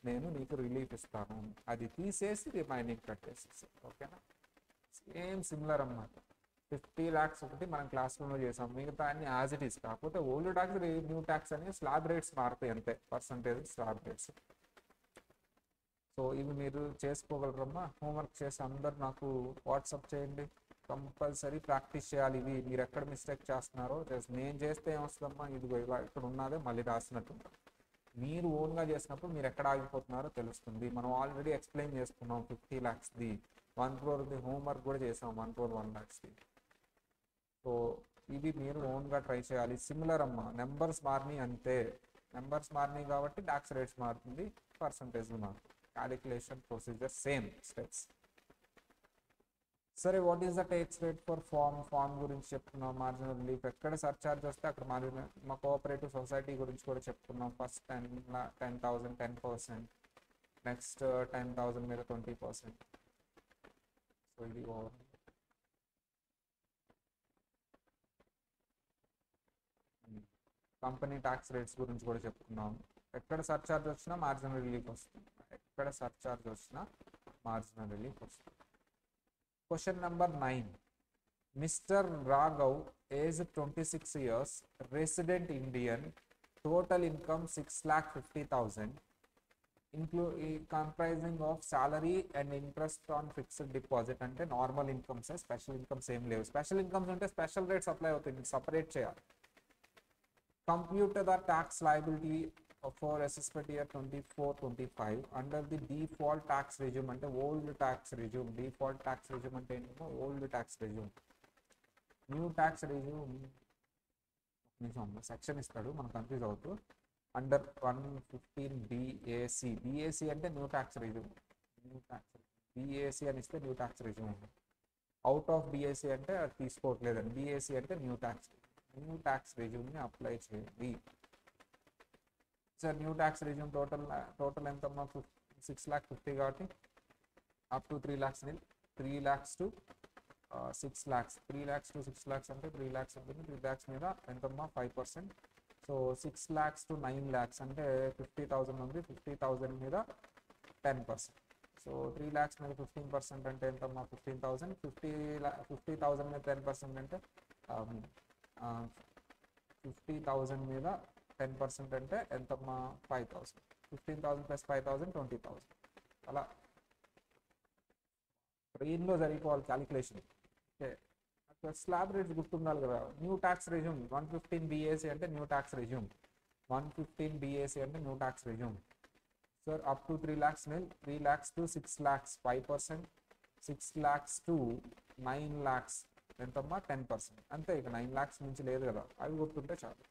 నేను నీకు రిలీఫ్ ఇస్తాను, అది తీసేసి రిమైనింగ్ కట్టేసి. ఓకేనా? సేమ్ సిమిలర్ అన్నమాట. 50 lakhs ఒకటి మనం క్లాస్ రూమ్లో చేసాం, మిగతా అన్ని యాజ్ ఇట్ ఈస్. కాకపోతే ఓల్డ్ ట్యాక్స్ న్యూ ట్యాక్స్ అని స్లాబ్ రేట్స్ మారుతాయి అంతే, పర్సంటేజ్ స్లాబ్ రేట్స్. సో ఇవి మీరు చేసుకోగలరమ్మా. హోంవర్క్ చేసి అందరు నాకు వాట్సాప్ చేయండి. కంపల్సరీ ప్రాక్టీస్ చేయాలి. ఇవి మీరు ఎక్కడ మిస్టేక్ చేస్తున్నారో జస్ట్ నేను చేస్తే ఏమొస్తుందమ్మా, ఇదిగో ఇలా ఇక్కడ ఉన్నదే మళ్ళీ రాసినట్టుంటారు. మీరు ఓన్గా చేసినప్పుడు మీరు ఎక్కడ ఆగిపోతున్నారో తెలుస్తుంది. మనం ఆల్రెడీ ఎక్స్ప్లెయిన్ చేసుకున్నాం 50 lakhsది, 1 crore హోంవర్క్ కూడా చేసాం 1 crore 1 lakhsది. సో ఇది మీరు ఓన్గా ట్రై చేయాలి. సిమిలర్ అమ్మా, నెంబర్స్ మారినాయి అంతే. నెంబర్స్ మారినాయి కాబట్టి ట్యాక్స్ రేట్స్ మారుతుంది, పర్సంటేజ్ మారుతుంది. Calculation procedure same steps. సరే, what is the tax rate for form గురించి చెప్తున్నాం. మార్జినల్ రిలీఫ్ ఎక్కడ సర్చార్జ్ వస్తే అక్కడ మార్జినల్. మా కోఆపరేటివ్ సొసైటీ గురించి కూడా చెప్తున్నాం. ఫస్ట్ 10,000 10%, నెక్స్ట్ 10,000 మీద 20%. సో ఇది ఓవర్. కంపెనీ ట్యాక్స్ రేట్స్ గురించి కూడా చెప్పుకున్నాం. ఎక్కడ సర్చార్జ్ వచ్చినా మార్జినల్ రిలీఫ్ వస్తుంది. ఎక్కడ సర్చార్జ్ వచ్చినా మార్జినల్ రిలీఫ్ వస్తుంది. Question number 9. Mister Raghav, age 26 years, resident Indian, total income 6,50,000, comprising of salary and interest on fixed deposit. అంటే నార్మల్ ఇన్కమ్స్, స్పెషల్ ఇన్కమ్స్ ఏం లేవు. స్పెషల్ ఇన్కమ్స్ అంటే స్పెషల్ రేట్స్ అప్లై అవుతాయి, separate చేయాలి. Compute the tax liability for assessment year 24-25 under the default tax regime అంటే old tax regime. Default tax regime అంటే ఏంటో old tax regime. New tax regime section ఇస్తాడు, మనం confuse అవుతూ. Under 115 BAC. BAC అంటే new tax regime. New tax BAC అని ఇస్తే new tax regime. Out of BAC అంటే అది తీసుకోవట్లేదండి. BAC అంటే న్యూ ట్యాక్స్. న్యూ ట్యాక్స్ రిజ్యూమ్ని అప్లై చేయండి. Sir new tax regime total ఎంతమ్మా? 6,50,000 కాబట్టి up to 3 lakhs 3 lakhs to 6 lakhs. 3 lakhs to 6 lakhs అంటే 3 lakhs ఉంటుంది. 3 lakhs మీద ఎంతమ్మా? 5%. సో 6 lakhs to 9 lakhs అంటే 50,000 ఉంది. 50,000 మీద 10%. సో 3 lakhs మీద 15% అంటే ఎంతమ్మా? 15,000. 50,000 మీద 10% అంటే 50,000 మీద 10% అంటే ఎంతమ్మా? 5,000. 15,000 ప్లస్ 5,000 20,000. అలా బ్రెయిన్లో జరిగిపోవాలి క్యాలిక్యులేషన్. ఓకే, స్లాబ్ రేట్స్ గుర్తుండాలి కదా. న్యూ ట్యాక్స్ రెజ్యూమ్ 115 BAC అంటే న్యూ ట్యాక్స్ రెజ్యూమ్. 115 BAC అంటే new tax resume. Sir up to 3 lakhs 3 lakhs to 6 lakhs 5%. 6 lakhs to 9 lakhs ఎంతమ్మా? 10%. అంతే, ఇక 9 lakhs నుంచి లేదు కదా, అవి గుర్తుంటే చాలు.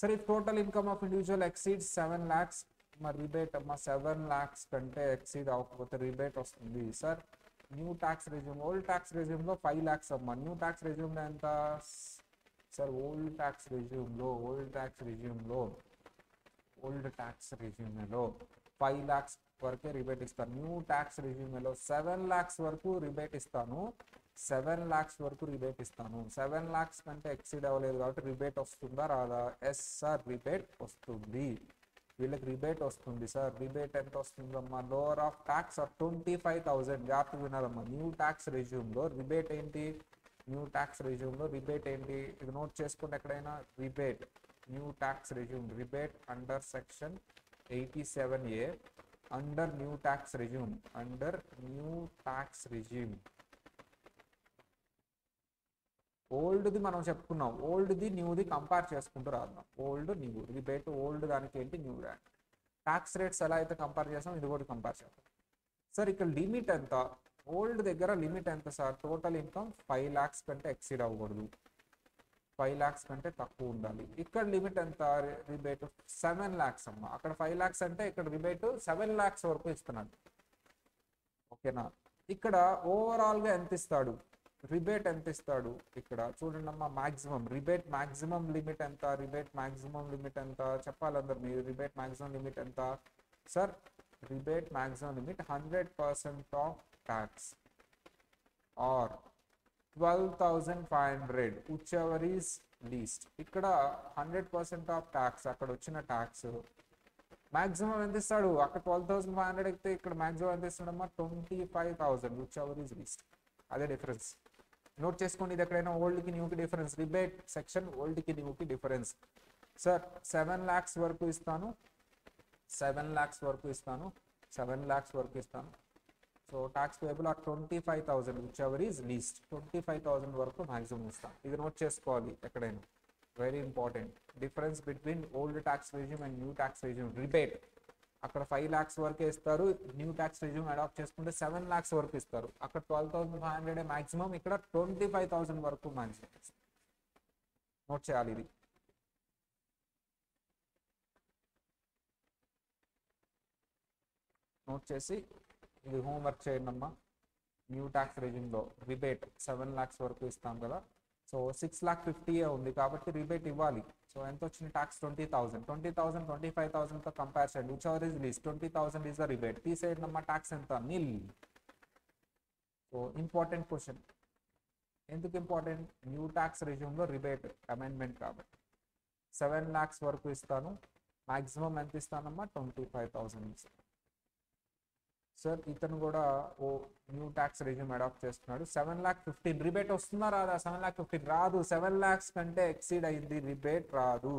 సరే, total income of individual exceeds 7 lakhs, మరి రిబేట్ అమ్మా 7 lakhs కంటే ఎక్సీడ్ అవ్వకపోతే రిబేట్ వస్తుంది. Sir new tax regime, old tax రెజ్యూమ్లో 5 lakhs అమ్మా. న్యూ ట్యాక్స్ రెజ్యూమ్లో ఎంత? సార్ ఓల్డ్ ట్యాక్స్ రెజ్యూమ్లో 5 lakhs వరకే రిబేట్ ఇస్తాను. న్యూ ట్యాక్స్ రెజ్యూమ్లో 7 lakhs వరకు రిబేట్ ఇస్తాను. 7 lakhs వరకు రిబేట్ ఇస్తాను. 7 lakhs కంటే ఎక్సీడ్ అవ్వలేదు కాబట్టి రిబేట్ వస్తుందా రాదా? ఎస్ సార్, రిబేట్ వస్తుంది. వీళ్ళకి రిబేట్ వస్తుంది సార్. రిబేట్ ఎంత వస్తుందమ్మా? Lower of tax 25,000. జాగ్రత్త వినాలమ్మా. న్యూ ట్యాక్స్ రెజ్యూమ్లో రిబేట్ ఏంటి? ఇది నోట్ చేసుకోండి ఎక్కడైనా. Rebate, new tax regime, rebate under section 87A, under new tax regime. ఓల్డ్ది మనం చెప్పుకున్నాం, ఓల్డ్ది న్యూది కంపేర్ చేసుకుంటూ రాద్దాం. ఓల్డ్ న్యూ రిబేట్, ఓల్డ్ దానికి ఏంటి, న్యూ దానికి. ట్యాక్స్ రేట్స్ ఎలా అయితే కంపేర్ చేస్తాం ఇది కూడా కంపేర్ చేస్తాం. సార్ ఇక్కడ లిమిట్ ఎంత, ఓల్డ్ దగ్గర లిమిట్ ఎంత సార్, టోటల్ ఇన్కమ్ 5 lakhs కంటే ఎక్సీడ్ అవ్వకూడదు, 5 lakhs కంటే తక్కువ ఉండాలి. ఇక్కడ లిమిట్ ఎంత, రిబేట్ 7 lakhs అమ్మ. అక్కడ 5 lakhs అంటే ఇక్కడ రిబేట్ 7 lakhs వరకు ఇస్తున్నాడు. ఓకేనా. ఇక్కడ ఓవరాల్గా ఎంత ఇస్తాడు, రిబేట్ ఎంత ఇస్తాడు, ఇక్కడ చూడండి అమ్మా. మాక్సిమం రిబేట్ మాక్సిమం లిమిట్ ఎంత, రిబేట్ మాక్సిమం లిమిట్ ఎంత చెప్పాలి అందరు మీరు. రిబేట్ మాక్సిమం లిమిట్ ఎంత sir, rebate maximum limit 100% of tax or 12,500 whichever is least. ఇక్కడ 100% ఆఫ్ ట్యాక్స్, అక్కడ వచ్చిన ట్యాక్స్ మాక్సిమం ఎంత ఇస్తాడు, అక్కడ 12,500 అయితే ఇక్కడ మాక్సిమం ఎంత ఇస్తాడమ్మా 25,000 విచ్ ఎవర్ ఈస్ లీస్ట్. అదే డిఫరెన్స్ నోట్ చేసుకోండి. ఇది ఎక్కడైనా ఓల్డ్కి న్యూకి డిఫరెన్స్, రిబేట్ సెక్షన్ ఓల్డ్కి న్యూకి డిఫరెన్స్. సార్ 7 lakhs వరకు ఇస్తాను, 7 lakhs వరకు ఇస్తాను, 7 lakhs వరకు ఇస్తాను. So tax payable or 25,000 whichever is least. 25,000 వరకు మాక్సిమం ఇస్తాను. ఇది నోట్ చేసుకోవాలి ఎక్కడైనా, very important. Difference between old tax regime and new tax regime. Rebate అక్కడ 5 lakhs వరకే ఇస్తారు, న్యూ ట్యాక్స్ రెజ్యూమ్ అడాప్ట్ చేసుకుంటే 7 lakhs వరకు ఇస్తారు. అక్కడ 12,500 మాక్సిమం, ఇక్కడ 25,000 వరకు మాక్సిమం. నోట్ చేయాలి ఇది. నోట్ చేసి ఇది హోంవర్క్ చేయండి అమ్మా. న్యూ ట్యాక్స్ రెజ్యూమ్లో రిబేట్ 7 lakhs వరకు ఇస్తాం కదా. సో 6,50,000 ఉంది కాబట్టి రిబేట్ ఇవ్వాలి. సో ఎంత వచ్చింది ట్యాక్స్ 20,000. 20,000 25,000తో కంపేర్ చేయండి. Whichever is least, 20,000 is the rebate. తీసేయండి అమ్మా, ట్యాక్స్ ఎంత, నిల్. So important question. ఎందుకు ఇంపార్టెంట్, న్యూ ట్యాక్స్ రెజ్యూమ్లో రిబేట్ అమెండ్మెంట్ కాబట్టి 7 lakhs వరకు ఇస్తాను, మాక్సిమం ఎంత ఇస్తానమ్మా 25,000 ఇస్తాను. సార్ ఇతను కూడా ఓ న్యూ ట్యాక్స్ రెజ్యూమ్ అడాప్ట్ చేస్తున్నాడు. 7,15,000 రిబేట్ వస్తుందా రాదా, 7,15,000 రాదు. 7 lakhs కంటే ఎక్సీడ్ అయింది, రిబేట్ రాదు.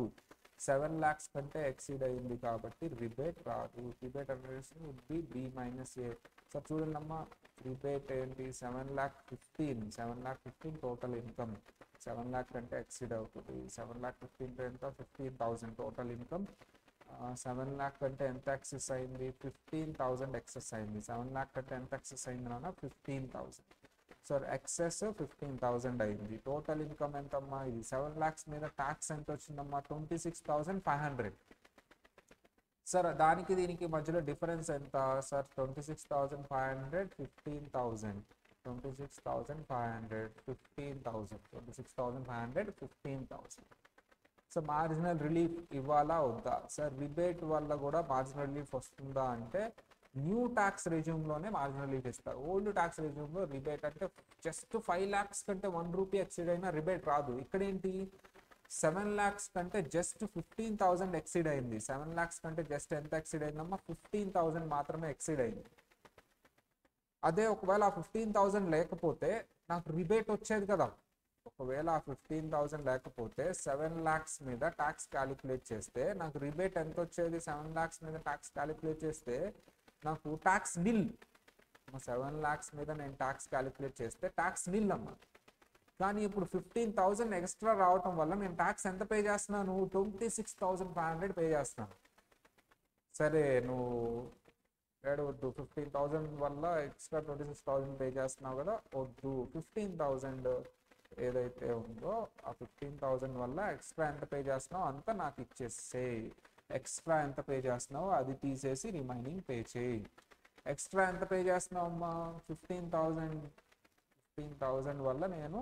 7 lakhs కంటే ఎక్సీడ్ అయింది కాబట్టి రిబేట్ రాదు. రిబేట్ అనేది వుడ్ బి B-A. సార్ చూడండి అమ్మా, రిబేట్ ఏంటి 7,15,000, 7,15,000 టోటల్ ఇన్కమ్. 7 lakh కంటే ఎక్సీడ్ అవుతుంది. 7,15,000 ఎంత, 15,000 టోటల్ ఇన్కమ్. 7 lakh కంటే ఎంత ఎక్సెస్ అయింది, 15,000 ఎక్సెస్ అయింది. 7 lakh కంటే ఎంత ఎక్సెస్ అయింది నాన్న, 15,000. సార్ ఎక్సెస్ 15,000 అయింది. టోటల్ ఇన్కమ్ ఎంతమ్మా, ఇది 7 lakhs మీద ట్యాక్స్ ఎంత వచ్చిందమ్మా 26,500. సార్ దానికి దీనికి మధ్యలో డిఫరెన్స్ ఎంత సార్, 26,500 15,000, 26,500 15,000, 26,500 15,000. సో మార్జినల్ రిలీఫ్ ఇవ్వాలా వద్దా సార్, రిబేట్ వల్ల కూడా మార్జినల్ రిలీఫ్ వస్తుందా అంటే న్యూ ట్యాక్స్ రెజ్యూమ్లోనే మార్జినల్ రిలీఫ్ ఇస్తారు. ఓల్డ్ ట్యాక్స్ రెజ్యూమ్లో రిబేట్ అంటే జస్ట్ 5 lakhs కంటే 1 rupee ఎక్సీడ్ అయినా రిబేట్ రాదు. ఇక్కడ ఏంటి 7 lakhs కంటే జస్ట్ 15,000 ఎక్సీడ్ అయింది. 7 lakhs కంటే జస్ట్ ఎంత ఎక్సీడ్ అయిందమ్మా 15,000 మాత్రమే ఎక్సీడ్ అయింది. అదే ఒకవేళ ఆ 15,000 లేకపోతే నాకు రిబేట్ వచ్చేది కదా. ఒకవేళ ఆ 15,000 లేకపోతే 7 lakhs మీద ట్యాక్స్ క్యాలిక్యులేట్ చేస్తే నాకు రిబేట్ ఎంత వచ్చేది, 7 lakhs మీద ట్యాక్స్ క్యాలిక్యులేట్ చేస్తే నాకు ట్యాక్స్ నిల్. 7 lakhs మీద నేను ట్యాక్స్ క్యాలిక్యులేట్ చేస్తే ట్యాక్స్ నిల్ అమ్మ. కానీ ఇప్పుడు 15,000 ఎక్స్ట్రా రావటం వల్ల నేను ట్యాక్స్ ఎంత పే చేస్తున్నాను, 26,500 పే చేస్తున్నాను. సరే నువ్వు వద్దు, 15,000 వల్ల ఎక్స్ట్రా 26,000 పే చేస్తున్నావు కదా, వద్దు. 15,000 ఏదైతే ఉందో ఆ 15,000 వల్ల ఎక్స్ట్రా ఎంత పే చేస్తున్నావు అంతా నాకు ఇచ్చేసే. ఎక్స్ట్రా ఎంత పే చేస్తున్నావు అది తీసేసి రిమైనింగ్ పే చేయి. ఎక్స్ట్రా ఎంత పే చేస్తున్నావు అమ్మా 15,000 వల్ల నేను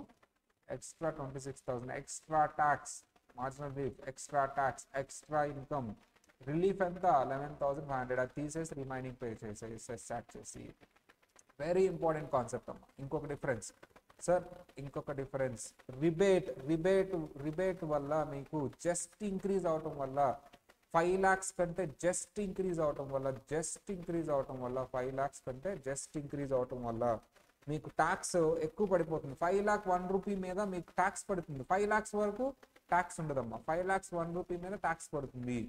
extra 26,000 extra tax, marginal relief, extra tax, extra income, relief ఎంత 11,500 అది తీసేసి రిమైనింగ్ పే చేసేసి స్టార్ట్ చేసి. వెరీ ఇంపార్టెంట్ కాన్సెప్ట్ అమ్మా. ఇంకొక డిఫరెన్స్ సార్, ఇంకొక డిఫరెన్స్ రిబేట్ వల్ల మీకు జస్ట్ ఇంక్రీజ్ అవటం వల్ల 5 lakhs కంటే జస్ట్ ఇంక్రీజ్ అవటం వల్ల 5 lakhs కంటే జస్ట్ ఇంక్రీజ్ అవటం వల్ల మీకు ట్యాక్స్ ఎక్కువ పడిపోతుంది. 5 lakh 1 rupee మీద మీకు ట్యాక్స్ పడుతుంది. 5 lakhs వరకు ట్యాక్స్ ఉండదమ్మా. 5 lakhs 1 rupee మీద ట్యాక్స్ పడుతుంది.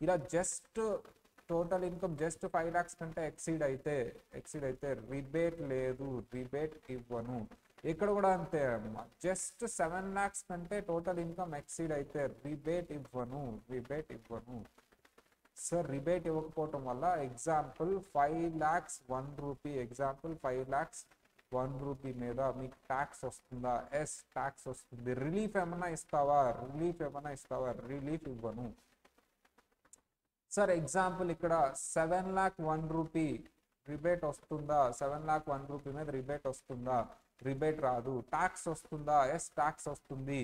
ఇలా just total income just 5 lakhs కంటే ఎక్సీడ్ అయితే రిబేట్ లేదు, రిబేట్ ఇవ్వను. ఇక్కడ కూడా అంతే అమ్మా, జస్ట్ 7 lakhs కంటే టోటల్ ఇన్కమ్ ఎక్సీడ్ అయితే రిబేట్ ఇవ్వను. సార్ రిబేట్ ఇవ్వకపోవటం వల్ల example 5 lakhs 1 rupee, example 5 lakhs 1 rupee మీద మీకు ట్యాక్స్ వస్తుందా? ఎస్, ట్యాక్స్ వస్తుంది. రిలీఫ్ ఏమన్నా ఇస్తావా? రిలీఫ్ ఇవ్వను. సార్ ఎగ్జాంపుల్ ఇక్కడ 7,01,000 రిబేట్ వస్తుందా? 7,01,000 మీద రిబేట్ వస్తుందా? రిబేట్ రాదు. ట్యాక్స్ వస్తుందా? ఎస్, ట్యాక్స్ వస్తుంది.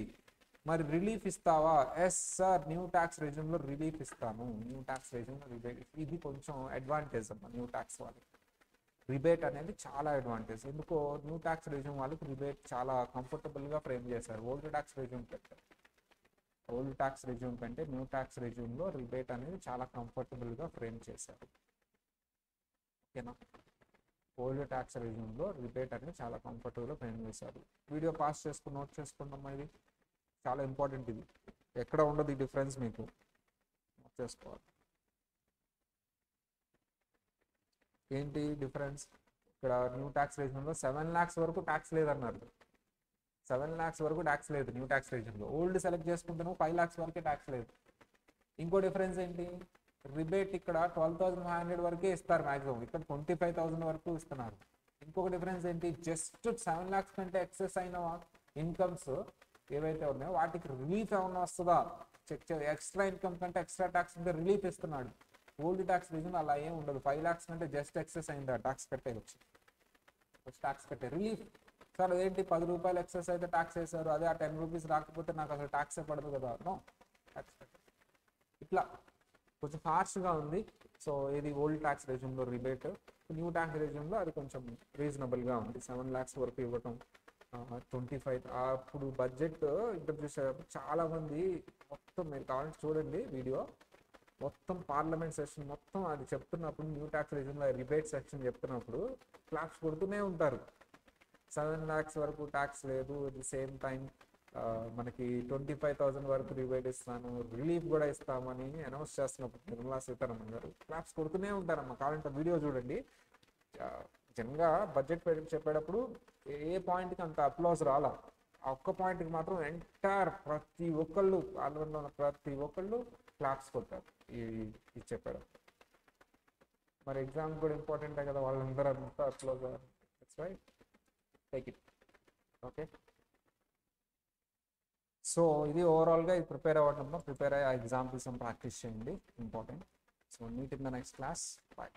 మరి రిలీఫ్ ఇస్తావా? ఎస్ సార్, న్యూ ట్యాక్స్ రెజ్యూమ్లో రిలీఫ్ ఇస్తాను. రిబేట్, ఇది కొంచెం అడ్వాంటేజ్ అమ్మా న్యూ ట్యాక్స్ వాళ్ళకి. రిబేట్ అనేది చాలా అడ్వాంటేజ్. ఎందుకో న్యూ ట్యాక్స్ రెజ్యూమ్ వాళ్ళకి రిబేట్ చాలా కంఫర్టబుల్గా ఫ్రేమ్ చేశారు. ఓల్డ్ ట్యాక్స్ రెజ్యూమ్ కంటే న్యూ ట్యాక్స్ రెజ్యూమ్లో రిబేట్ అనేది చాలా కంఫర్టబుల్గా ఫ్రేమ్ చేశారు. ఓకేనా? ఓల్డ్ ట్యాక్స్ రెజ్యూమ్లో రిబేట్ అనేది చాలా కంఫర్టబుల్గా ఫ్రేమ్ చేశారు. వీడియో పాస్ చేసుకుని నోట్ చేసుకున్నాం. ఇది చాలా ఇంపార్టెంట్. ఇది ఎక్కడ ఉండదు ఈ డిఫరెన్స్, మీకు నోట్ చేసుకోవాలి. ఏంటి డిఫరెన్స్? ఇక్కడ న్యూ ట్యాక్స్ రెజ్యూమ్లో 7 lakhs వరకు ట్యాక్స్ లేదన్నారు. 7 lakhs వరకు ట్యాక్స్ లేదు న్యూ ట్యాక్స్ రెజ్యూమ్లో. ఓల్డ్ సెలెక్ట్ చేసుకుంటేనో 5 lakhs వరకే ట్యాక్స్ లేదు. ఇంకో డిఫరెన్స్ ఏంటి? రిబేట్ ఇక్కడ 12,500 వరకే ఇస్తారు మ్యాక్సిమం, ఇక్కడ 25,000 వరకు ఇస్తున్నారు. ఇంకొక డిఫరెన్స్ ఏంటి? జస్ట్ 7 lakhs కంటే ఎక్సెస్ అయిన ఇన్కమ్స్ ఏవైతే ఉన్నాయో వాటికి రిలీఫ్ ఏమన్నా వస్తుందా చెక్ చేయాలి. ఎక్స్ట్రా ఇన్కమ్ కంటే ఎక్స్ట్రా ట్యాక్స్ ఉంటే రిలీఫ్ ఇస్తున్నాడు. ఓల్డ్ ట్యాక్స్ రీజన్ అలా ఏం ఉండదు. 5 lakhs కంటే జస్ట్ ఎక్సెస్ అయిందా ట్యాక్స్ కట్టేయచ్చు. ట్యాక్స్ కట్టే రిలీఫ్. సార్ అదేంటి 10 రూపాయలు ఎక్సెస్ అయితే ట్యాక్స్ వేశారు, అదే ఆ 10 rupees రాకపోతే నాకు అసలు ట్యాక్సే పడదు కదా. నో, ట్యాక్స్ కట్టే. ఇట్లా కొంచెం హార్ష్గా ఉంది. సో ఇది ఓల్డ్ ట్యాక్స్ రెజ్యూమ్లో రిబేట్. న్యూ ట్యాక్స్ రెజ్యూమ్లో అది కొంచెం రీజనబుల్గా ఉంది. 7 lakhs వరకు ఇవ్వటం, 25 అప్పుడు బడ్జెట్ ఇంటర్వ్యూ చాలా మంది మొత్తం, మీరు కావాలంటే చూడండి వీడియో మొత్తం, పార్లమెంట్ సెషన్ మొత్తం అది చెప్తున్నప్పుడు, న్యూ ట్యాక్స్ రెజ్యూమ్లో రిబేట్ సెక్షన్ చెప్తున్నప్పుడు క్లాప్స్ కొడుతూనే ఉంటారు. 7 lakhs వరకు ట్యాక్స్ లేదు, అట్ ది సేమ్ టైం మనకి 25,000 వరకు రిబేట్ ఇస్తాను, రిలీఫ్ కూడా ఇస్తామని అనౌన్స్ చేస్తున్నప్పుడు నిర్మలా సీతారామన్ గారు క్లాప్స్ కొడుతూనే ఉంటారమ్మా. కావాలంటే వీడియో చూడండి. జనరల్గా బడ్జెట్ చెప్పేటప్పుడు ఏ పాయింట్కి అంత అప్లాజ్ రాలా, ఆ ఒక్క పాయింట్కి మాత్రం ఎంటైర్ ప్రతి ఒక్కళ్ళు, పార్లమెంట్లో ఉన్న ప్రతి ఒక్కళ్ళు క్లాప్స్ కొట్టారు ఇది చెప్పేటప్పుడు. మరి ఎగ్జామ్ కూడా ఇంపార్టెంటే కదా, వాళ్ళందరూ అంతా applause. That's right, take it. Okay, so ఇది ఓవరాల్గా ఇది ప్రిపేర్ అవ్వడం, ప్రిపేర్ అయ్యే ఎగ్జాంపుల్స్ ప్రాక్టీస్ చేయండి, important. So meet in the next class. Bye.